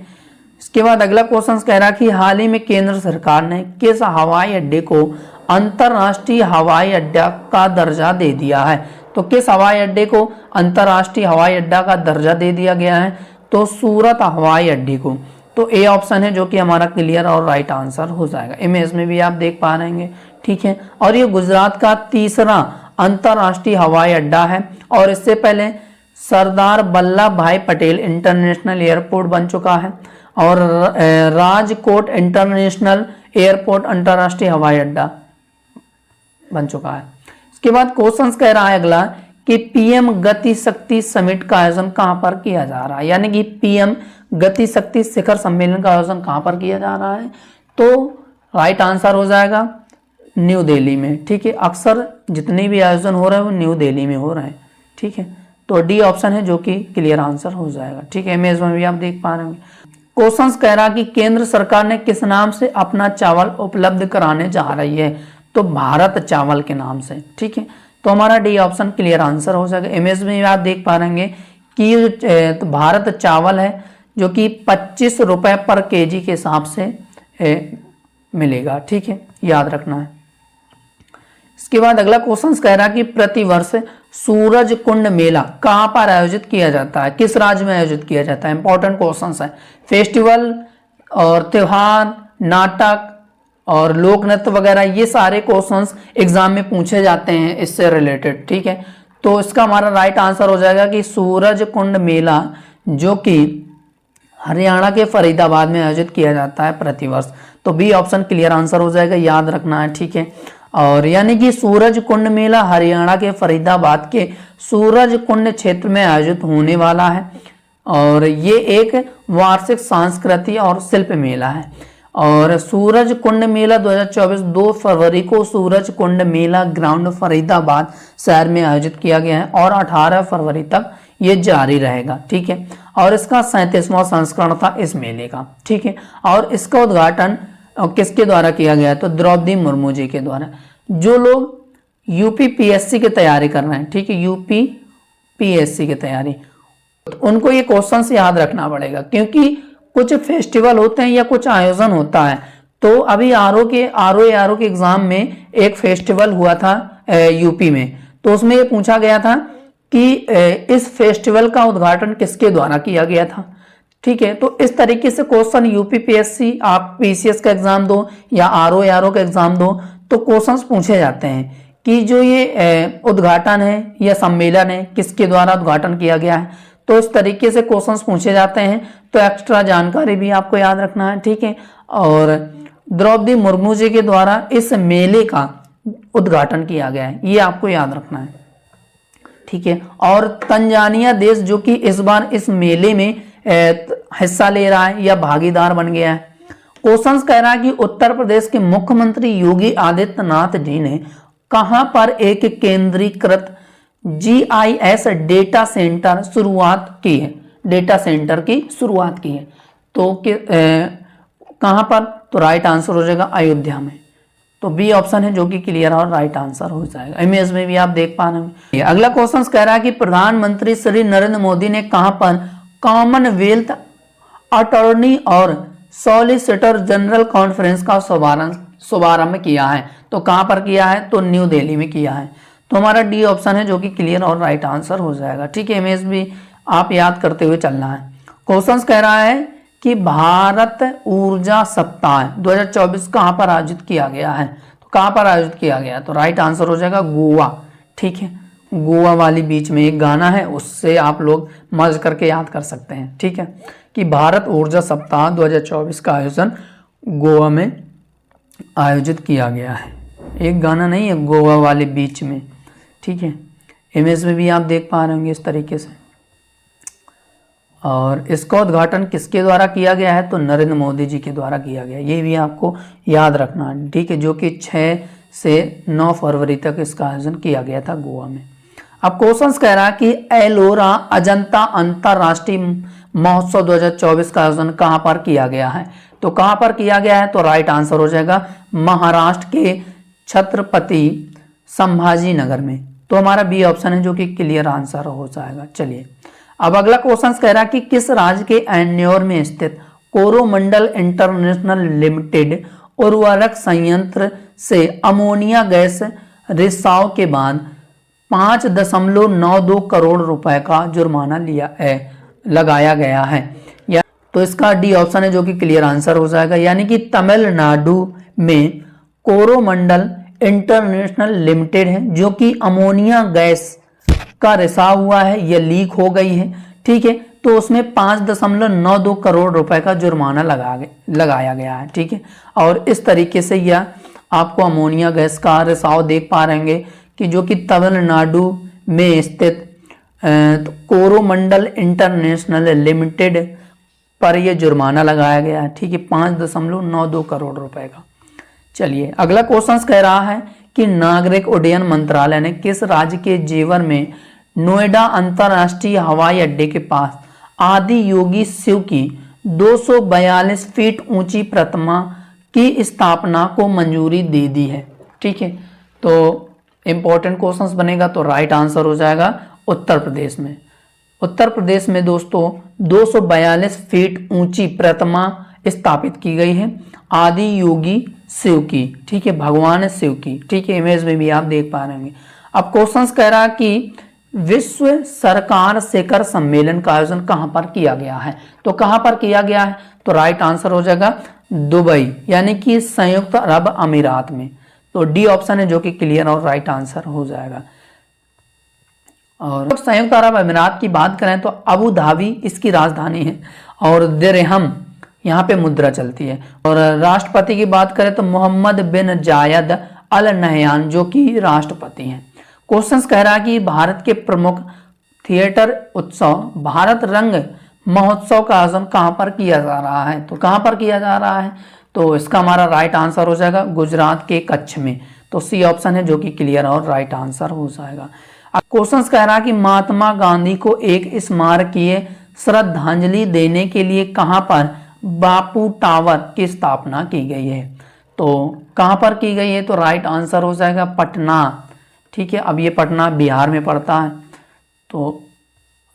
इसके बाद अगला क्वेश्चन कह रहा है कि हाल ही में केंद्र सरकार ने किस हवाई अड्डे को अंतर्राष्ट्रीय हवाई अड्डा का दर्जा दे दिया है। तो किस हवाई अड्डे को अंतर्राष्ट्रीय हवाई अड्डा का दर्जा दे दिया गया है, तो सूरत हवाई अड्डे को। तो ए ऑप्शन है जो कि हमारा क्लियर और राइट आंसर हो जाएगा। इमेज में भी आप देख पा रहे हैं। ठीक है, और ये गुजरात का तीसरा अंतर्राष्ट्रीय हवाई अड्डा है। और इससे पहले सरदार वल्लभ भाई पटेल इंटरनेशनल एयरपोर्ट बन चुका है और राजकोट इंटरनेशनल एयरपोर्ट अंतर्राष्ट्रीय हवाई अड्डा बन चुका है। इसके बाद क्वेश्चन कह रहा है अगला कि पीएम गति शक्ति समिट का आयोजन कहां पर किया जा रहा है, यानी कि पीएम गति शक्ति शिखर सम्मेलन का आयोजन कहां पर किया जा रहा है। तो राइट आंसर हो जाएगा न्यू दिल्ली में। ठीक है, अक्सर जितने भी आयोजन हो रहे हैं वो न्यू दिल्ली में हो रहे हैं। ठीक है, तो डी ऑप्शन है जो कि क्लियर आंसर हो जाएगा। ठीक है, इमेज में भी आप देख पा रहे हैं। क्वेश्चन कह रहा कि केंद्र सरकार ने किस नाम से अपना चावल उपलब्ध कराने जा रही है। तो भारत चावल के नाम से। ठीक है, तो हमारा डी ऑप्शन क्लियर आंसर हो जाएगा। इमेज में आप देख पा रहे हैं कि तो भारत चावल है जो कि 25 रुपए पर केजी के हिसाब से मिलेगा। ठीक है, याद रखना है। इसके बाद अगला क्वेश्चन कह रहा कि प्रतिवर्ष सूरज कुंड मेला कहां पर आयोजित किया जाता है, किस राज्य में आयोजित किया जाता है। इंपॉर्टेंट क्वेश्चन है। फेस्टिवल और त्योहार, नाटक और लोक नृत्य वगैरह, ये सारे क्वेश्चंस एग्जाम में पूछे जाते हैं इससे रिलेटेड। ठीक है, तो इसका हमारा राइट आंसर हो जाएगा कि सूरज कुंड मेला, जो कि हरियाणा के फरीदाबाद में आयोजित किया जाता है प्रतिवर्ष। तो बी ऑप्शन क्लियर आंसर हो जाएगा, याद रखना है, ठीक है। और यानी कि सूरज कुंड मेला हरियाणा के फरीदाबाद के सूरज कुंड क्षेत्र में आयोजित होने वाला है और ये एक वार्षिक सांस्कृतिक और शिल्प मेला है। और सूरज कुंड मेला 2024 2 फरवरी को सूरज कुंड मेला ग्राउंड फरीदाबाद शहर में आयोजित किया गया है और 18 फरवरी तक ये जारी रहेगा, ठीक है। और इसका 37वां संस्करण था इस मेले का, ठीक है। और इसका उद्घाटन किसके द्वारा किया गया है? तो द्रौपदी मुर्मू जी के द्वारा। जो लोग यूपीपीएससी की तैयारी कर रहे हैं, ठीक है, यूपीपीएससी की तैयारी, तो उनको ये क्वेश्चन याद रखना पड़ेगा, क्योंकि कुछ फेस्टिवल होते हैं या कुछ आयोजन होता है। तो अभी आरओ के एग्जाम में एक फेस्टिवल हुआ था यूपी में, तो उसमें ये पूछा गया था कि इस फेस्टिवल का उद्घाटन किसके द्वारा किया गया था, ठीक है। तो इस तरीके से क्वेश्चन यूपीपीएससी, आप पीसीएस का एग्जाम दो या आरओ का एग्जाम दो, तो क्वेश्चंस पूछे जाते हैं कि जो ये उद्घाटन है या सम्मेलन है किसके द्वारा उद्घाटन किया गया है। तो इस तरीके से क्वेश्चंस पूछे जाते हैं, तो एक्स्ट्रा जानकारी भी आपको याद रखना है, ठीक है। और द्रौपदी मुर्मू जी के द्वारा इस मेले का उद्घाटन किया गया है, ये आपको याद रखना है, ठीक है। और तंजानिया देश जो कि इस बार इस मेले में हिस्सा ले रहा है या भागीदार बन गया है। क्वेश्चंस कह रहा है कि उत्तर प्रदेश के मुख्यमंत्री योगी आदित्यनाथ जी ने कहां पर एक केंद्रीकृत जीआईएस डेटा सेंटर शुरुआत की है, डेटा सेंटर की शुरुआत की है। तो कहां पर? तो राइट आंसर हो जाएगा अयोध्या में। तो बी ऑप्शन है जो कि क्लियर और राइट आंसर हो जाएगा। इमेज में भी आप देख पा रहे हैं। अगला क्वेश्चन कह रहा है कि प्रधानमंत्री श्री नरेंद्र मोदी ने कहां पर कॉमनवेल्थ अटॉर्नी और सॉलिसिटर जनरल कॉन्फ्रेंस का शुभारंभ किया है? तो कहां पर किया है? तो न्यू दिल्ली में किया है। तो हमारा डी ऑप्शन है जो कि क्लियर और राइट आंसर हो जाएगा, ठीक है। इमेज भी आप याद करते हुए चलना है। क्वेश्चन कह रहा है कि भारत ऊर्जा सप्ताह 2024 कहां पर आयोजित किया गया है? तो कहां पर आयोजित किया गया? तो राइट आंसर हो जाएगा गोवा, ठीक है। गोवा वाली बीच में एक गाना है, उससे आप लोग मर्ज करके याद कर सकते हैं, ठीक है, कि भारत ऊर्जा सप्ताह 2024 का आयोजन गोवा में आयोजित किया गया है। एक गाना नहीं है, गोवा वाले बीच में, ठीक है। इमेज में भी आप देख पा रहे होंगे इस तरीके से। और इसका उद्घाटन किसके द्वारा किया गया है? तो नरेंद्र मोदी जी के द्वारा किया गया, ये भी आपको याद रखना है, ठीक है, जो कि 6 से 9 फरवरी तक इसका आयोजन किया गया था गोवा में। अब क्वेश्चन कह रहा है कि एलोरा अजंता अंतरराष्ट्रीय महोत्सव 2024 का आयोजन कहां पर किया गया है? तो कहां पर किया गया है? तो राइट आंसर हो जाएगा महाराष्ट्र के छत्रपति संभाजी नगर में। तो हमारा बी ऑप्शन है जो कि क्लियर आंसर हो जाएगा। चलिए अब अगला क्वेश्चन कह रहा है कि किस राज्य के एन्योर में स्थित कोरोमंडल इंटरनेशनल लिमिटेड उर्वरक संयंत्र से अमोनिया गैस रिसाव के बाद 5.92 करोड़ रुपए का जुर्माना लगाया गया है? या तो इसका डी ऑप्शन है जो कि क्लियर आंसर हो जाएगा, यानी कि तमिलनाडु में कोरोमंडल इंटरनेशनल लिमिटेड है जो कि अमोनिया गैस का रिसाव हुआ है, यह लीक हो गई है, ठीक है। तो उसमें 5.92 करोड़ रुपए का जुर्माना लगाया गया है, ठीक है। और इस तरीके से यह आपको अमोनिया गैस का रिसाव देख पा रहेंगे कि जो कि तमिलनाडु में स्थित कोरोमंडल इंटरनेशनल लिमिटेड पर यह जुर्माना लगाया गया है, ठीक है, 5.92 करोड़ रुपए का। चलिए अगला क्वेश्चन कह रहा है कि नागरिक उड्डयन मंत्रालय ने किस राज्य के जेवर में नोएडा अंतर्राष्ट्रीय हवाई अड्डे के पास आदि योगी शिव की 242 फीट ऊंची प्रतिमा की स्थापना को मंजूरी दे दी है? ठीक है, तो इंपॉर्टेंट क्वेश्चंस बनेगा, तो राइट आंसर हो जाएगा उत्तर प्रदेश में। उत्तर प्रदेश में दोस्तों 242 फीट ऊंची प्रतिमा स्थापित की गई है आदि योगी शिव की, ठीक है, भगवान शिव की, ठीक है। इमेज में भी आप देख पा रहे होंगे। अब क्वेश्चंस कह रहा है कि विश्व सरकार शिखर सम्मेलन का आयोजन कहां पर किया गया है? तो कहां पर किया गया है? तो राइट आंसर हो जाएगा दुबई, यानी कि संयुक्त अरब अमीरात में। तो डी ऑप्शन है जो कि क्लियर और राइट आंसर हो जाएगा। और संयुक्त अरब अमीरात की बात करें तो अबू धाबी इसकी राजधानी है और दिरहम यहाँ पे मुद्रा चलती है। और राष्ट्रपति की बात करें तो मोहम्मद बिन जायद अल नहयान जो कि राष्ट्रपति हैं। क्वेश्चंस कह रहा है कि भारत के प्रमुख थिएटर उत्सव भारत रंग महोत्सव का आयोजन कहाँ पर किया जा रहा है, तो कहाँ पर किया जा रहा है, तो इसका हमारा राइट आंसर हो जाएगा गुजरात के कच्छ में। तो सी ऑप्शन है जो कि क्लियर और राइट आंसर हो जाएगा। क्वेश्चन कह रहा है कि महात्मा गांधी को एक स्मारकीय श्रद्धांजलि देने के लिए कहां पर बापू टावर की स्थापना की गई है, तो कहां पर की गई है, तो राइट आंसर हो जाएगा पटना। ठीक है, अब ये पटना बिहार में पड़ता है, तो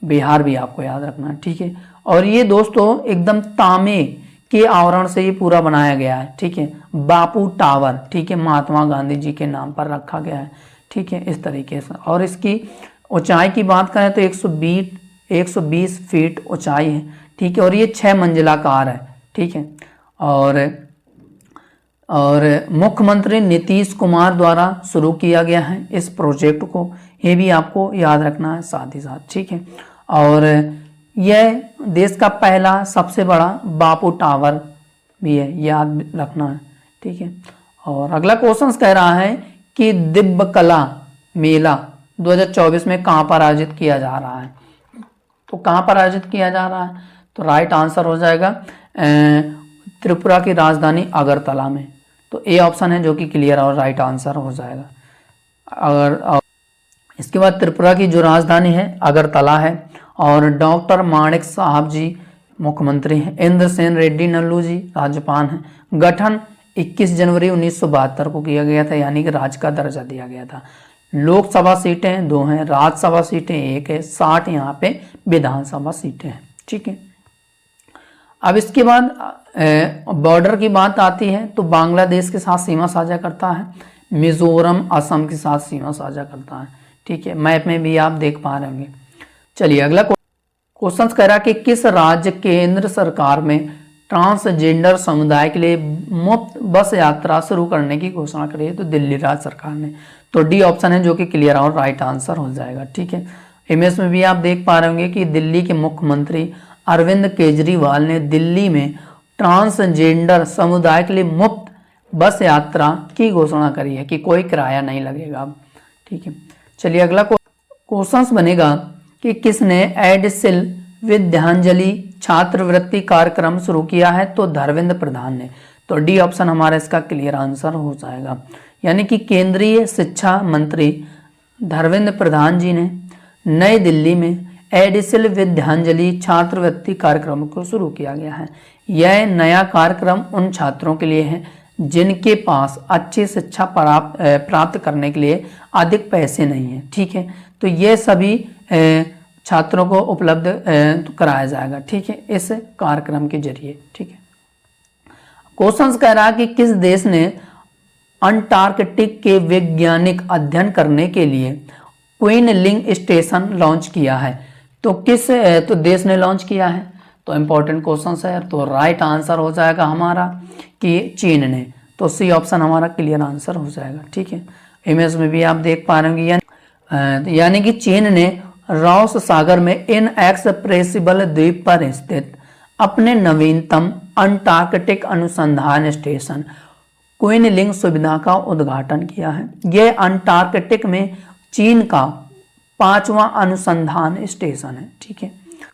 बिहार भी आपको याद रखना है। ठीक है, और ये दोस्तों एकदम तांबे के आवरण से ये पूरा बनाया गया है। ठीक है, बापू टावर, ठीक है, महात्मा गांधी जी के नाम पर रखा गया है। ठीक है, इस तरीके से। और इसकी ऊंचाई की बात करें तो 120 फीट ऊंचाई है। ठीक है, और ये 6 मंजिला कार है। ठीक है, और मुख्यमंत्री नीतीश कुमार द्वारा शुरू किया गया है इस प्रोजेक्ट को, ये भी आपको याद रखना है साथ ही साथ। ठीक है, और यह देश का पहला सबसे बड़ा बापू टावर भी है, याद रखना है। ठीक है, और अगला क्वेश्चन कह रहा है कि दिव्य कला मेला 2024 में कहाँ पर आयोजित किया जा रहा है, तो कहाँ पर आयोजित किया जा रहा है, तो राइट आंसर हो जाएगा त्रिपुरा की राजधानी अगरतला में। तो ए ऑप्शन है जो कि क्लियर और राइट आंसर हो जाएगा। अगर इसके बाद त्रिपुरा की जो राजधानी है अगरतला है और डॉक्टर माणिक साहब जी मुख्यमंत्री हैं, इंद्र सेन रेड्डी नल्लू जी राज्यपाल हैं। गठन 21 जनवरी 1972 को किया गया था, यानी कि राज्य का दर्जा दिया गया था। लोकसभा सीटें 2 हैं, राज्यसभा सीटें 1 है, 60 यहाँ पे विधानसभा सीटें हैं। ठीक है, अब इसके बाद बॉर्डर की बात आती है तो बांग्लादेश के साथ सीमा साझा करता है, मिजोरम असम के साथ सीमा साझा करता है। ठीक है, मैप में भी आप देख पा रहे होंगे। चलिए अगला क्वेश्चन कह रहा है कि किस राज्य केंद्र सरकार में ट्रांसजेंडर समुदाय के लिए मुफ्त बस यात्रा शुरू करने की घोषणा करी है, तो दिल्ली राज्य सरकार ने। तो डी ऑप्शन है जो कि क्लियर और राइट आंसर हो जाएगा। ठीक है, इमेज में भी आप देख पा रहे होंगे कि दिल्ली के मुख्यमंत्री अरविंद केजरीवाल ने दिल्ली में ट्रांसजेंडर समुदाय के लिए मुफ्त बस यात्रा की घोषणा करी है कि कोई किराया नहीं लगेगा अब। ठीक है, चलिए अगला क्वेश्चन बनेगा कि किसने एडसिल विद्यांजलि छात्रवृत्ति कार्यक्रम शुरू किया है, तो धर्मेंद्र प्रधान ने। तो डी ऑप्शन हमारा इसका क्लियर आंसर हो जाएगा, यानी कि केंद्रीय शिक्षा मंत्री धर्मेंद्र प्रधान जी ने नई दिल्ली में एडिसल विद्यांजलि छात्रवृत्ति कार्यक्रम को शुरू किया गया है। यह नया कार्यक्रम उन छात्रों के लिए है जिनके पास अच्छी शिक्षा प्राप्त करने के लिए अधिक पैसे नहीं है। ठीक है, तो ये सभी छात्रों को उपलब्ध कराया जाएगा। ठीक है, इस कार्यक्रम के जरिए। ठीक है, क्वेश्चन कह रहा है कि किस देश ने अंटार्कटिक के वैज्ञानिक अध्ययन करने के लिए क्वीनलिंग स्टेशन लॉन्च किया है, तो किस तो देश ने लॉन्च किया है, तो इंपॉर्टेंट क्वेश्चन है। तो राइट आंसर हो जाएगा हमारा कि चीन ने। तो सी ऑप्शन हमारा क्लियर आंसर हो जाएगा। ठीक है, इमेज में भी आप देख पा रहे होंगे, यानी कि चीन ने रॉस सागर में इनएक्सप्रेसिबल द्वीप पर स्थित अपने नवीनतम अंटार्कटिक अनुसंधान स्टेशन क्वीनलिंग सुविधा का उद्घाटन किया है। यह अंटार्कटिक में चीन का 5वां अनुसंधान स्टेशन है। ठीक है,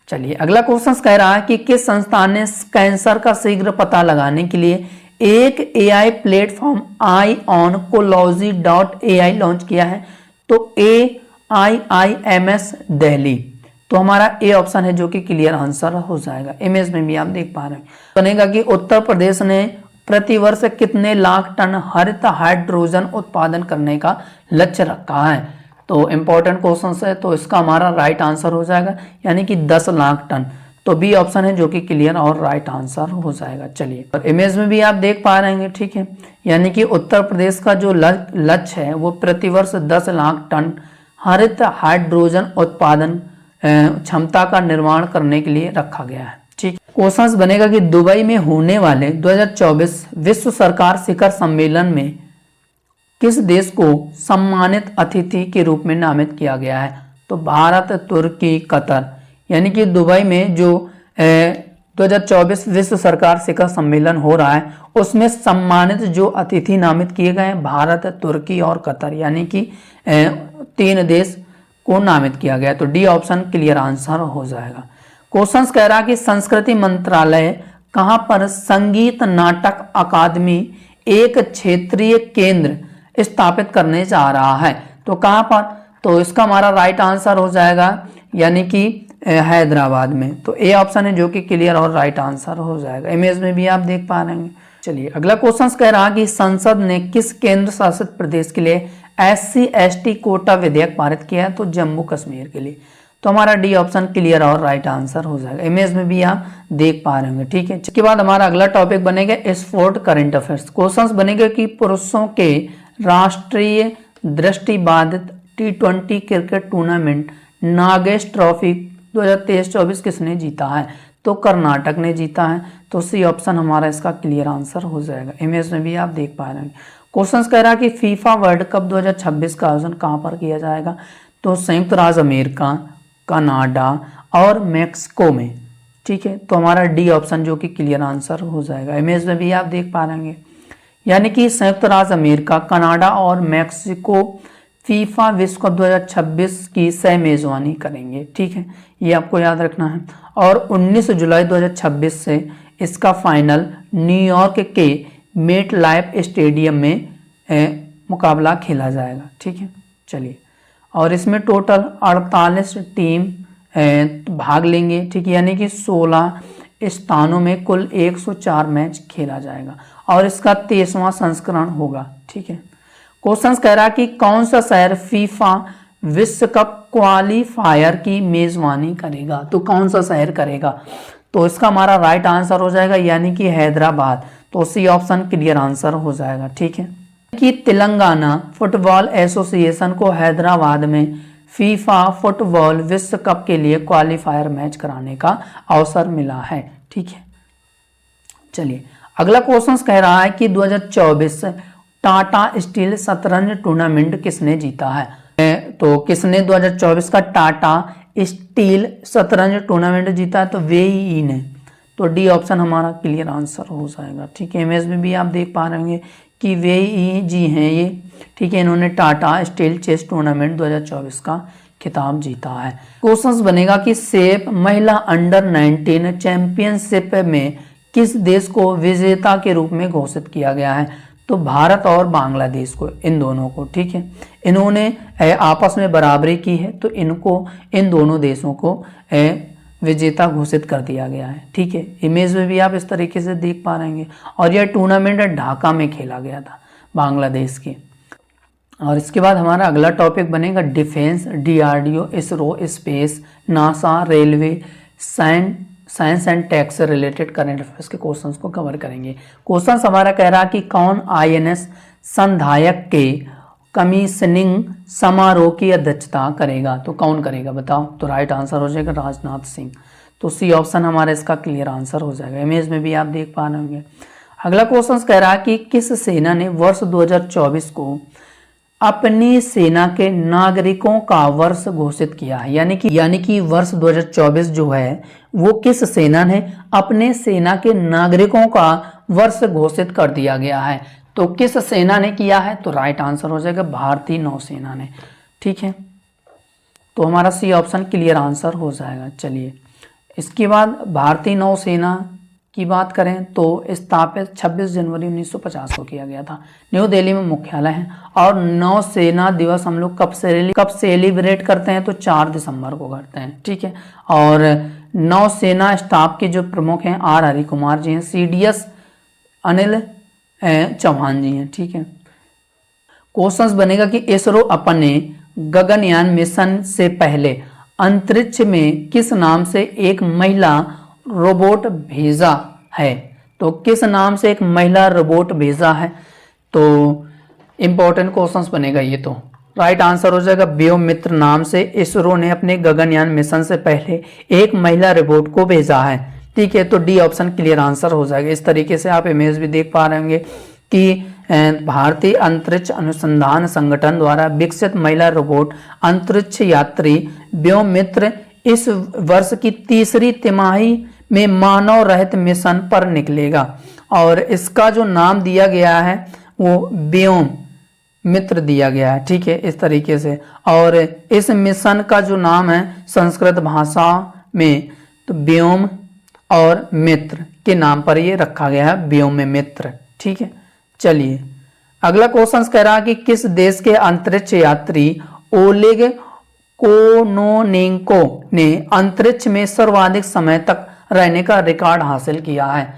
चलिए अगला क्वेश्चन कह रहा है कि किस संस्थान ने कैंसर का शीघ्र पता लगाने के लिए एक एआई प्लेटफॉर्म ioncology.ai लॉन्च किया है, तो AIIMS दिल्ली। तो हमारा ए ऑप्शन है जो कि क्लियर आंसर हो जाएगा। इमेज में भी आप देख पा रहे हैं। बनेगा कि उत्तर प्रदेश ने प्रतिवर्ष कितने लाख टन हरित हाइड्रोजन उत्पादन करने का लक्ष्य रखा है, तो इंपॉर्टेंट क्वेश्चन है, तो इसका हमारा राइट आंसर हो जाएगा, यानी कि 10 लाख टन। तो बी ऑप्शन है जो कि क्लियर और राइट आंसर हो जाएगा। चलिए और इमेज में भी आप देख पा रहे हैं। ठीक है, यानी कि उत्तर प्रदेश का जो लक्ष्य है वो प्रतिवर्ष 10 लाख टन हरित हाइड्रोजन उत्पादन क्षमता का निर्माण करने के लिए रखा गया है। ठीक, क्वेश्चन बनेगा कि दुबई में होने वाले 2024 विश्व सरकार शिखर सम्मेलन में किस देश को सम्मानित अतिथि के रूप में नामित किया गया है, तो भारत, तुर्की, कतर, यानी कि दुबई में जो 2024 विश्व सरकार शिखर सम्मेलन हो रहा है उसमें सम्मानित जो अतिथि नामित किए गए हैं भारत, तुर्की और कतर, यानी कि 3 देश को नामित किया गया। तो डी ऑप्शन क्लियर आंसर हो जाएगा। क्वेश्चन कह रहा है कि संस्कृति मंत्रालय कहां पर संगीत नाटक अकादमी एक क्षेत्रीय केंद्र स्थापित करने जा रहा है, तो कहां पर, तो इसका हमारा राइट आंसर हो जाएगा यानी कि हैदराबाद में। तो ए ऑप्शन है जो कि क्लियर और राइट आंसर हो जाएगा। इमेज में भी आप देख पा रहे हैं। चलिए अगला क्वेश्चन कह रहा है कि संसद ने किस केंद्र शासित प्रदेश के लिए SC/ST कोटा विधेयक पारित किया है, तो जम्मू कश्मीर के लिए। तो हमारा डी ऑप्शन क्लियर और राइट आंसर हो जाएगा। इमेज में भी आप देख पा रहे होंगे। ठीक है, इसके बाद हमारा अगला टॉपिक बनेगा स्पोर्ट करंट अफेयर्स। क्वेश्चंस बनेगा कि पुरुषों के राष्ट्रीय दृष्टिबाधित T20 cricket tournament Nagesh trophy 2023-24 किसने जीता है, तो कर्नाटक ने जीता है। तो सी ऑप्शन हमारा इसका क्लियर आंसर हो जाएगा। इमेज में भी आप देख पा रहे हैं। क्वेश्चन कह रहा है कि फीफा वर्ल्ड कप 2026 का आयोजन कहां पर किया जाएगा, तो संयुक्त राज्य अमेरिका, कनाडा और मैक्सिको में। ठीक है, तो हमारा डी ऑप्शन जो कि क्लियर आंसर हो जाएगा। इमेज में भी आप देख पा रहे हैं, यानी कि संयुक्त राज्य अमेरिका, कनाडा और मैक्सिको फीफा विश्व कप 2026 की सह मेजबानी करेंगे। ठीक है, ये आपको याद रखना है। और 19 जुलाई 2026 से इसका फाइनल न्यूयॉर्क के मेट लाइफ स्टेडियम में मुकाबला खेला जाएगा। ठीक है, चलिए, और इसमें टोटल 48 टीम भाग लेंगे। ठीक है, यानी कि 16 स्थानों में कुल 104 मैच खेला जाएगा और इसका 23वां संस्करण होगा। ठीक है, क्वेश्चन कह रहा है कि कौन सा शहर फीफा विश्व कप क्वालिफायर की मेजबानी करेगा, तो कौन सा शहर करेगा, तो इसका हमारा राइट आंसर हो जाएगा यानी कि हैदराबाद। तो सी ऑप्शन क्लियर आंसर हो जाएगा। ठीक है, कि तेलंगाना फुटबॉल एसोसिएशन को हैदराबाद में फीफा फुटबॉल विश्व कप के लिए क्वालिफायर मैच कराने का अवसर मिला है। ठीक है, चलिए अगला क्वेश्चन कह रहा है कि 2024 टाटा स्टील शतरंज टूर्नामेंट किसने जीता है, तो किसने 2024 का टाटा स्टील शतरंज टूर्नामेंट जीता है, तो वेई ने। तो डी ऑप्शन हमारा क्लियर आंसर हो जाएगा। ठीक है, इमेज में भी आप देख पा रहे होंगे कि वेई जी हैं ये। ठीक है, इन्होंने टाटा स्टील चेस टूर्नामेंट 2024 का खिताब जीता है। क्वेश्चन बनेगा कि सेफ महिला अंडर 19 चैंपियनशिप में किस देश को विजेता के रूप में घोषित किया गया है, तो भारत और बांग्लादेश को, इन दोनों को। ठीक है, इन्होंने आपस में बराबरी की है, तो इनको, इन दोनों देशों को विजेता घोषित कर दिया गया है। ठीक है, इमेज में भी आप इस तरीके से देख पा रहे हैं। और यह टूर्नामेंट ढाका में खेला गया था, बांग्लादेश के। और इसके बाद हमारा अगला टॉपिक बनेगा defence, DRDO, ISRO, space, NASA, railway, science and tech से रिलेटेड करंट अफेयर्स के क्वेश्चंस को कवर करेंगे। क्वेश्चंस हमारा कह रहा है कि कौन INS संधायक के कमीशनिंग समारोह की अध्यक्षता करेगा, तो कौन करेगा बताओ, तो राइट आंसर हो जाएगा राजनाथ सिंह। तो सी ऑप्शन हमारा इसका क्लियर आंसर हो जाएगा। इमेज में भी आप देख पा रहे होंगे। अगला क्वेश्चन कह रहा है कि किस सेना ने वर्ष 2024 को अपनी सेना के नागरिकों का वर्ष घोषित किया है, यानी कि वर्ष 2024 जो है वो किस सेना ने अपने सेना के नागरिकों का वर्ष घोषित कर दिया गया है, तो किस सेना ने किया है, तो राइट आंसर हो जाएगा भारतीय नौसेना ने। ठीक है, तो हमारा सी ऑप्शन क्लियर आंसर हो जाएगा। चलिए, इसके बाद भारतीय नौसेना की बात करें तो स्थापित 26 जनवरी 1950 को किया गया था। न्यू दिल्ली में मुख्यालय है। और नौसेना दिवस हम लोग कब सेलिब्रेट करते हैं, तो 4 दिसंबर को करते हैं। ठीक है, और नौसेना स्टाफ के जो प्रमुख हैं R हरि कुमार जी हैं, CDS अनिल चौहान जी हैं। ठीक है, क्वेश्चंस बनेगा कि इसरो अपने गगनयान मिशन से पहले अंतरिक्ष में किस नाम से एक महिला रोबोट भेजा है, तो किस नाम से एक महिला रोबोट भेजा है, तो इंपॉर्टेंट क्वेश्चंस बनेगा ये। तो राइट आंसर हो जाएगा व्योममित्र नाम से इसरो ने अपने गगनयान मिशन से पहले एक महिला रोबोट को भेजा है। ठीक है, तो डी ऑप्शन क्लियर आंसर हो जाएगा। इस तरीके से आप इमेज भी देख पा रहे होंगे कि भारतीय अंतरिक्ष अनुसंधान संगठन द्वारा विकसित महिला रोबोट अंतरिक्ष यात्री व्योममित्र इस वर्ष की तीसरी तिमाही में मानव रहित मिशन पर निकलेगा और इसका जो नाम दिया गया है वो व्योम मित्र दिया गया है। ठीक है, इस तरीके से। और इस मिशन का जो नाम है संस्कृत भाषा में तो व्योम और मित्र के नाम पर ये रखा गया है, व्योम मित्र। ठीक है, चलिए अगला क्वेश्चन कह रहा है कि किस देश के अंतरिक्ष यात्री ओलेग कोनोनेंको ने अंतरिक्ष में सर्वाधिक समय तक रहने का रिकॉर्ड हासिल किया है।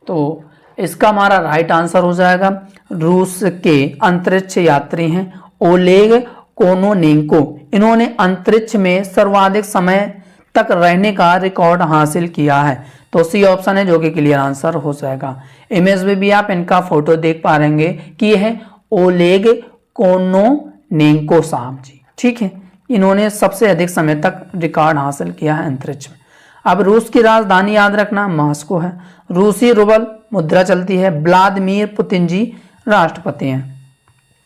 तो इसका हमारा राइट आंसर हो जाएगा रूस के अंतरिक्ष यात्री हैं ओलेग कोनोनेंको। इन्होंने अंतरिक्ष में सर्वाधिक समय तक रहने का रिकॉर्ड हासिल किया है। तो सी ऑप्शन है जो कि क्लियर आंसर हो जाएगा। इमेज में भी आप इनका फोटो देख पा रहेंगे कि यह है ओलेग कोनोनेंको साहब जी। ठीक है, इन्होंने सबसे अधिक समय तक रिकॉर्ड हासिल किया है अंतरिक्ष में। अब रूस की राजधानी याद रखना मॉस्को है। रूसी रूबल मुद्रा चलती है। व्लादिमीर पुतिन जी राष्ट्रपति हैं।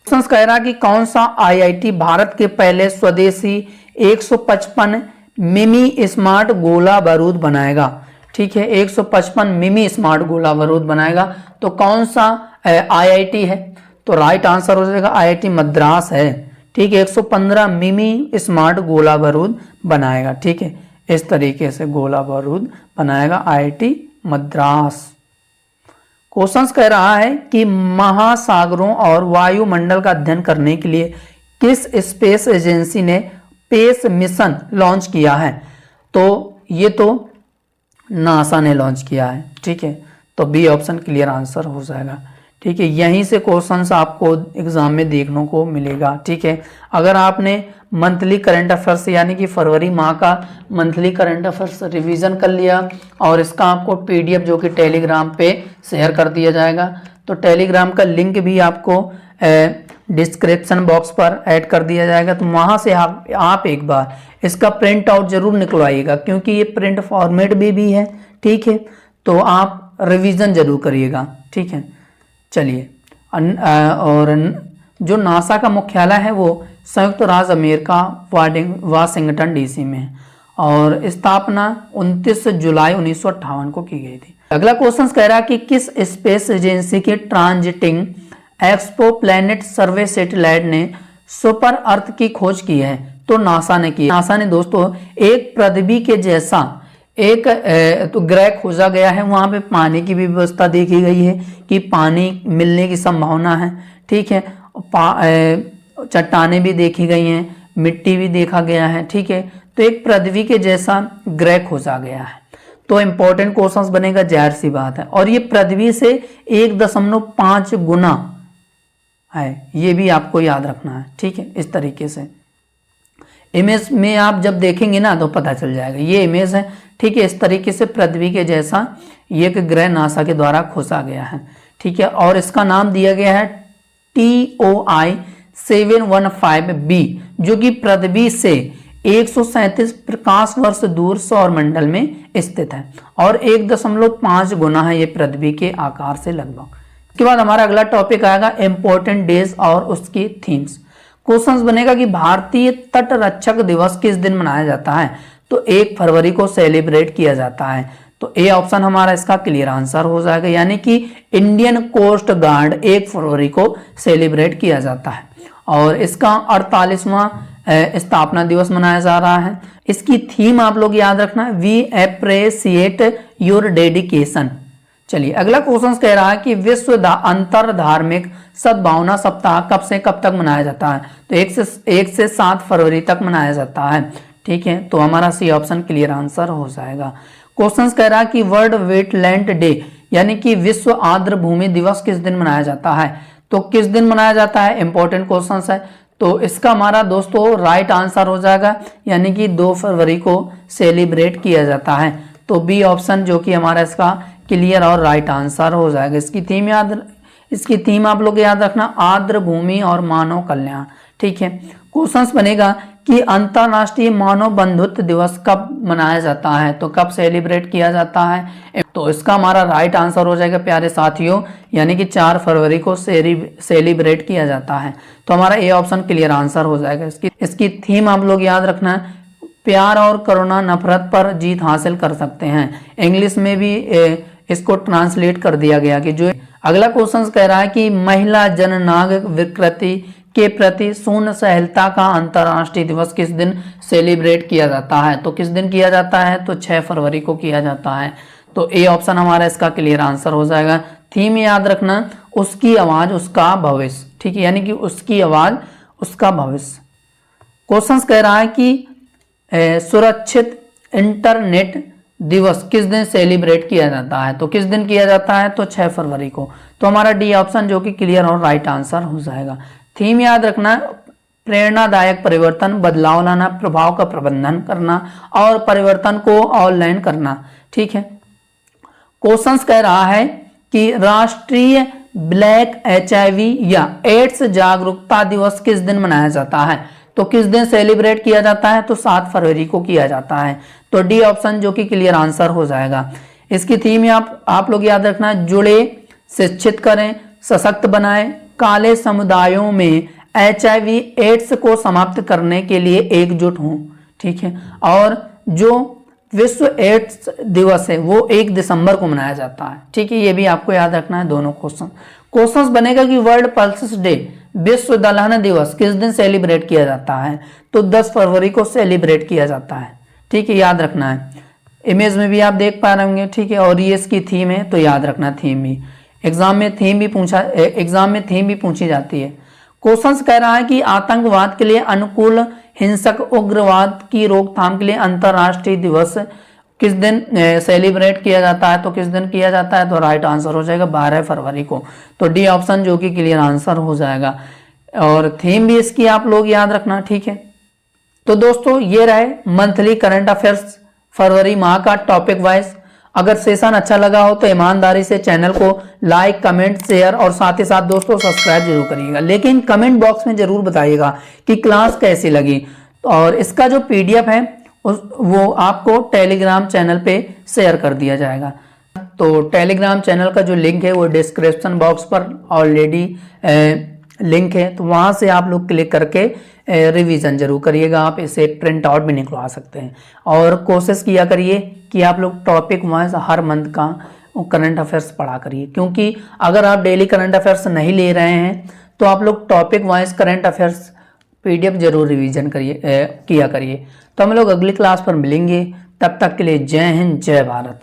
क्वेश्चन कह रहा कि कौन सा आईआईटी भारत के पहले स्वदेशी 155 मिमी स्मार्ट गोला बारूद बनाएगा। ठीक है, 155 मिमी स्मार्ट गोला बारूद बनाएगा। तो कौन सा आईआईटी है? तो राइट आंसर हो जाएगा आईआईटी मद्रास है। ठीक है, 115 मिमी स्मार्ट गोला बारूद बनाएगा। ठीक है, इस तरीके से गोला बारूद बनाएगा आईआईटी मद्रास। क्वेश्चन कह रहा है कि महासागरों और वायुमंडल का अध्ययन करने के लिए किस स्पेस एजेंसी ने स्पेस मिशन लॉन्च किया है? तो ये तो नासा ने लॉन्च किया है। ठीक है, तो बी ऑप्शन क्लियर आंसर हो जाएगा। ठीक है, यहीं से क्वेश्चंस आपको एग्जाम में देखने को मिलेगा। ठीक है, अगर आपने मंथली करंट अफेयर्स यानी कि फरवरी माह का मंथली करंट अफेयर्स रिवीजन कर लिया और इसका आपको पीडीएफ जो कि टेलीग्राम पे शेयर कर दिया जाएगा, तो टेलीग्राम का लिंक भी आपको डिस्क्रिप्शन बॉक्स पर ऐड कर दिया जाएगा। तो वहाँ से आप एक बार इसका प्रिंट आउट जरूर निकलवाइएगा क्योंकि ये प्रिंट फॉर्मेट में भी है। ठीक है, तो आप रिवीजन जरूर करिएगा। ठीक है, चलिए और जो नासा का मुख्यालय है वो संयुक्त राज्य अमेरिका वाशिंगटन डीसी में है और स्थापना 29 जुलाई 1958 को की गई थी। अगला क्वेश्चन कह रहा है कि किस स्पेस एजेंसी के ट्रांजिटिंग एक्सपो प्लैनेट सर्वे सैटेलाइट ने सुपर अर्थ की खोज की है? तो नासा ने की। नासा ने दोस्तों एक पृथ्वी के जैसा एक तो ग्रह खोजा गया है। वहां पे पानी की भी व्यवस्था देखी गई है कि पानी मिलने की संभावना है। ठीक है, चट्टानें भी देखी गई हैं, मिट्टी भी देखा गया है। ठीक है, तो एक पृथ्वी के जैसा ग्रह खोजा गया है। तो इंपॉर्टेंट क्वेश्चंस बनेगा, जाहिर सी बात है। और ये पृथ्वी से 1.5 गुना है, ये भी आपको याद रखना है। ठीक है, इस तरीके से इमेज में आप जब देखेंगे ना तो पता चल जाएगा। ये इमेज है। ठीक है, इस तरीके से पृथ्वी के जैसा ये एक ग्रह नासा के द्वारा खोजा गया है। ठीक है, और इसका नाम दिया गया है TOI 715b जो कि पृथ्वी से 137 प्रकाश वर्ष दूर सौर मंडल में स्थित है और 1.5 गुना है ये पृथ्वी के आकार से लगभग। इसके बाद हमारा अगला टॉपिक आएगा इंपॉर्टेंट डेज और उसकी थीम्स। क्वेश्चंस बनेगा कि भारतीय तट रक्षक दिवस किस दिन मनाया जाता है? तो 1 फरवरी को सेलिब्रेट किया जाता है। तो ए ऑप्शन हमारा इसका क्लियर आंसर हो जाएगा, यानी कि इंडियन कोस्ट गार्ड 1 फरवरी को सेलिब्रेट किया जाता है और इसका 48वां स्थापना दिवस मनाया जा रहा है। इसकी थीम आप लोग याद रखना, वी एप्रिशिएट योर डेडिकेशन। चलिए अगला क्वेश्चन कह रहा है कि विश्व अंतर धार्मिक सद्भावना सप्ताह कब से कब तक मनाया जाता है? तो 1 से 7 फरवरी तक मनाया जाता है। ठीक है, तो हमारा सी ऑप्शन क्लियर आंसर हो जाएगा। क्वेश्चन कह रहा है कि वर्ल्ड वेटलैंड डे यानी कि विश्व आर्द्र भूमि दिवस किस दिन मनाया जाता है? तो किस दिन मनाया जाता है? इंपॉर्टेंट क्वेश्चन है। तो इसका हमारा दोस्तों राइट आंसर हो जाएगा, यानी कि 2 फरवरी को सेलिब्रेट किया जाता है। तो बी ऑप्शन जो कि हमारा इसका क्लियर और राइट आंसर हो जाएगा। इसकी थीम आप लोग याद रखना, आर्द्र भूमि और मानव कल्याण। ठीक है, क्वेश्चन बनेगा कि अंतर्राष्ट्रीय मानव बंधुत्व दिवस कब मनाया जाता है, तो कब सेलिब्रेट किया जाता है। तो इसका हमारा राइट आंसर हो जाएगा प्यारे साथियों, यानी कि 4 फरवरी को सेलिब्रेट किया जाता है। तो हमारा ए ऑप्शन क्लियर आंसर हो जाएगा। इसकी थीम आप लोग याद रखना है, प्यार और करुणा नफरत पर जीत हासिल कर सकते हैं। इंग्लिश में भी इसको ट्रांसलेट कर दिया गया कि जो अगला क्वेश्चन कह रहा है कि महिला जननांग विकृति के प्रति शून्य सहनता का अंतर्राष्ट्रीय दिवस किस दिन सेलिब्रेट किया जाता है। तो किस दिन किया जाता है, तो 6 फरवरी को किया जाता है। तो ए ऑप्शन हमारा इसका क्लियर आंसर हो जाएगा। थीम याद रखना, उसकी आवाज उसका भविष्य, ठीक है, यानी कि उसकी आवाज उसका भविष्य। क्वेश्चन कह रहा है कि सुरक्षित इंटरनेट दिवस किस दिन सेलिब्रेट किया जाता है। तो किस दिन किया जाता है, तो 6 फरवरी को। तो हमारा डी ऑप्शन जो कि क्लियर और राइट आंसर हो जाएगा। थीम याद रखना, प्रेरणादायक परिवर्तन, बदलाव लाना, प्रभाव का प्रबंधन करना और परिवर्तन को ऑनलाइन करना, ठीक है। क्वेश्चन कह रहा है कि राष्ट्रीय ब्लैक HIV या एड्स जागरूकता दिवस किस दिन मनाया जाता है। तो किस दिन सेलिब्रेट किया जाता है, तो 7 फरवरी को किया जाता है। तो डी ऑप्शन जो कि क्लियर आंसर हो जाएगा। इसकी थीम आप लोग याद रखना, जुड़े, शिक्षित करें, सशक्त बनाएं, काले समुदायों में HIV एड्स को समाप्त करने के लिए एकजुट हों, ठीक है। और जो विश्व एड्स दिवस है वो 1 दिसंबर को मनाया जाता है, ठीक है। ये भी आपको याद रखना है दोनों क्वेश्चन बनेगा कि वर्ल्ड पल्सेस डे, विश्व दलहन दिवस किस दिन सेलिब्रेट किया जाता है। तो 10 फरवरी को सेलिब्रेट किया जाता है, ठीक है, याद रखना है। इमेज में भी आप देख पा रहे होंगे, ठीक है। और ये इसकी थीम है, तो याद रखना थीम भी। एग्जाम में थीम भी पूछी जाती है। क्वेश्चन कह रहा है कि आतंकवाद के लिए अनुकूल, हिंसक उग्रवाद की रोकथाम के लिए अंतर्राष्ट्रीय दिवस किस दिन सेलिब्रेट किया जाता है। तो किस दिन किया जाता है, तो राइट आंसर हो जाएगा 12 फरवरी को। तो डी ऑप्शन जो कि क्लियर आंसर हो जाएगा। और थीम भी इसकी आप लोग याद रखना, ठीक है। तो दोस्तों ये रहे मंथली करंट अफेयर्स फरवरी माह का टॉपिक वाइज। अगर सेशन अच्छा लगा हो तो ईमानदारी से चैनल को लाइक, कमेंट, शेयर और साथ ही साथ दोस्तों सब्सक्राइब जरूर करिएगा। लेकिन कमेंट बॉक्स में जरूर बताइएगा कि क्लास कैसी लगी। और इसका जो PDF है वो आपको टेलीग्राम चैनल पे शेयर कर दिया जाएगा। तो टेलीग्राम चैनल का जो लिंक है वो डिस्क्रिप्शन बॉक्स पर ऑलरेडी लिंक है, तो वहाँ से आप लोग क्लिक करके रिवीजन जरूर करिएगा। आप इसे प्रिंट आउट भी निकलवा सकते हैं। और कोशिश किया करिए कि आप लोग टॉपिक वाइज हर मंथ का करंट अफेयर्स पढ़ा करिए, क्योंकि अगर आप डेली करंट अफेयर्स नहीं ले रहे हैं तो आप लोग topic wise current affairs PDF जरूर रिवीजन किया करिए। तो हम लोग अगली क्लास पर मिलेंगे, तब तक के लिए जय हिंद, जय भारत।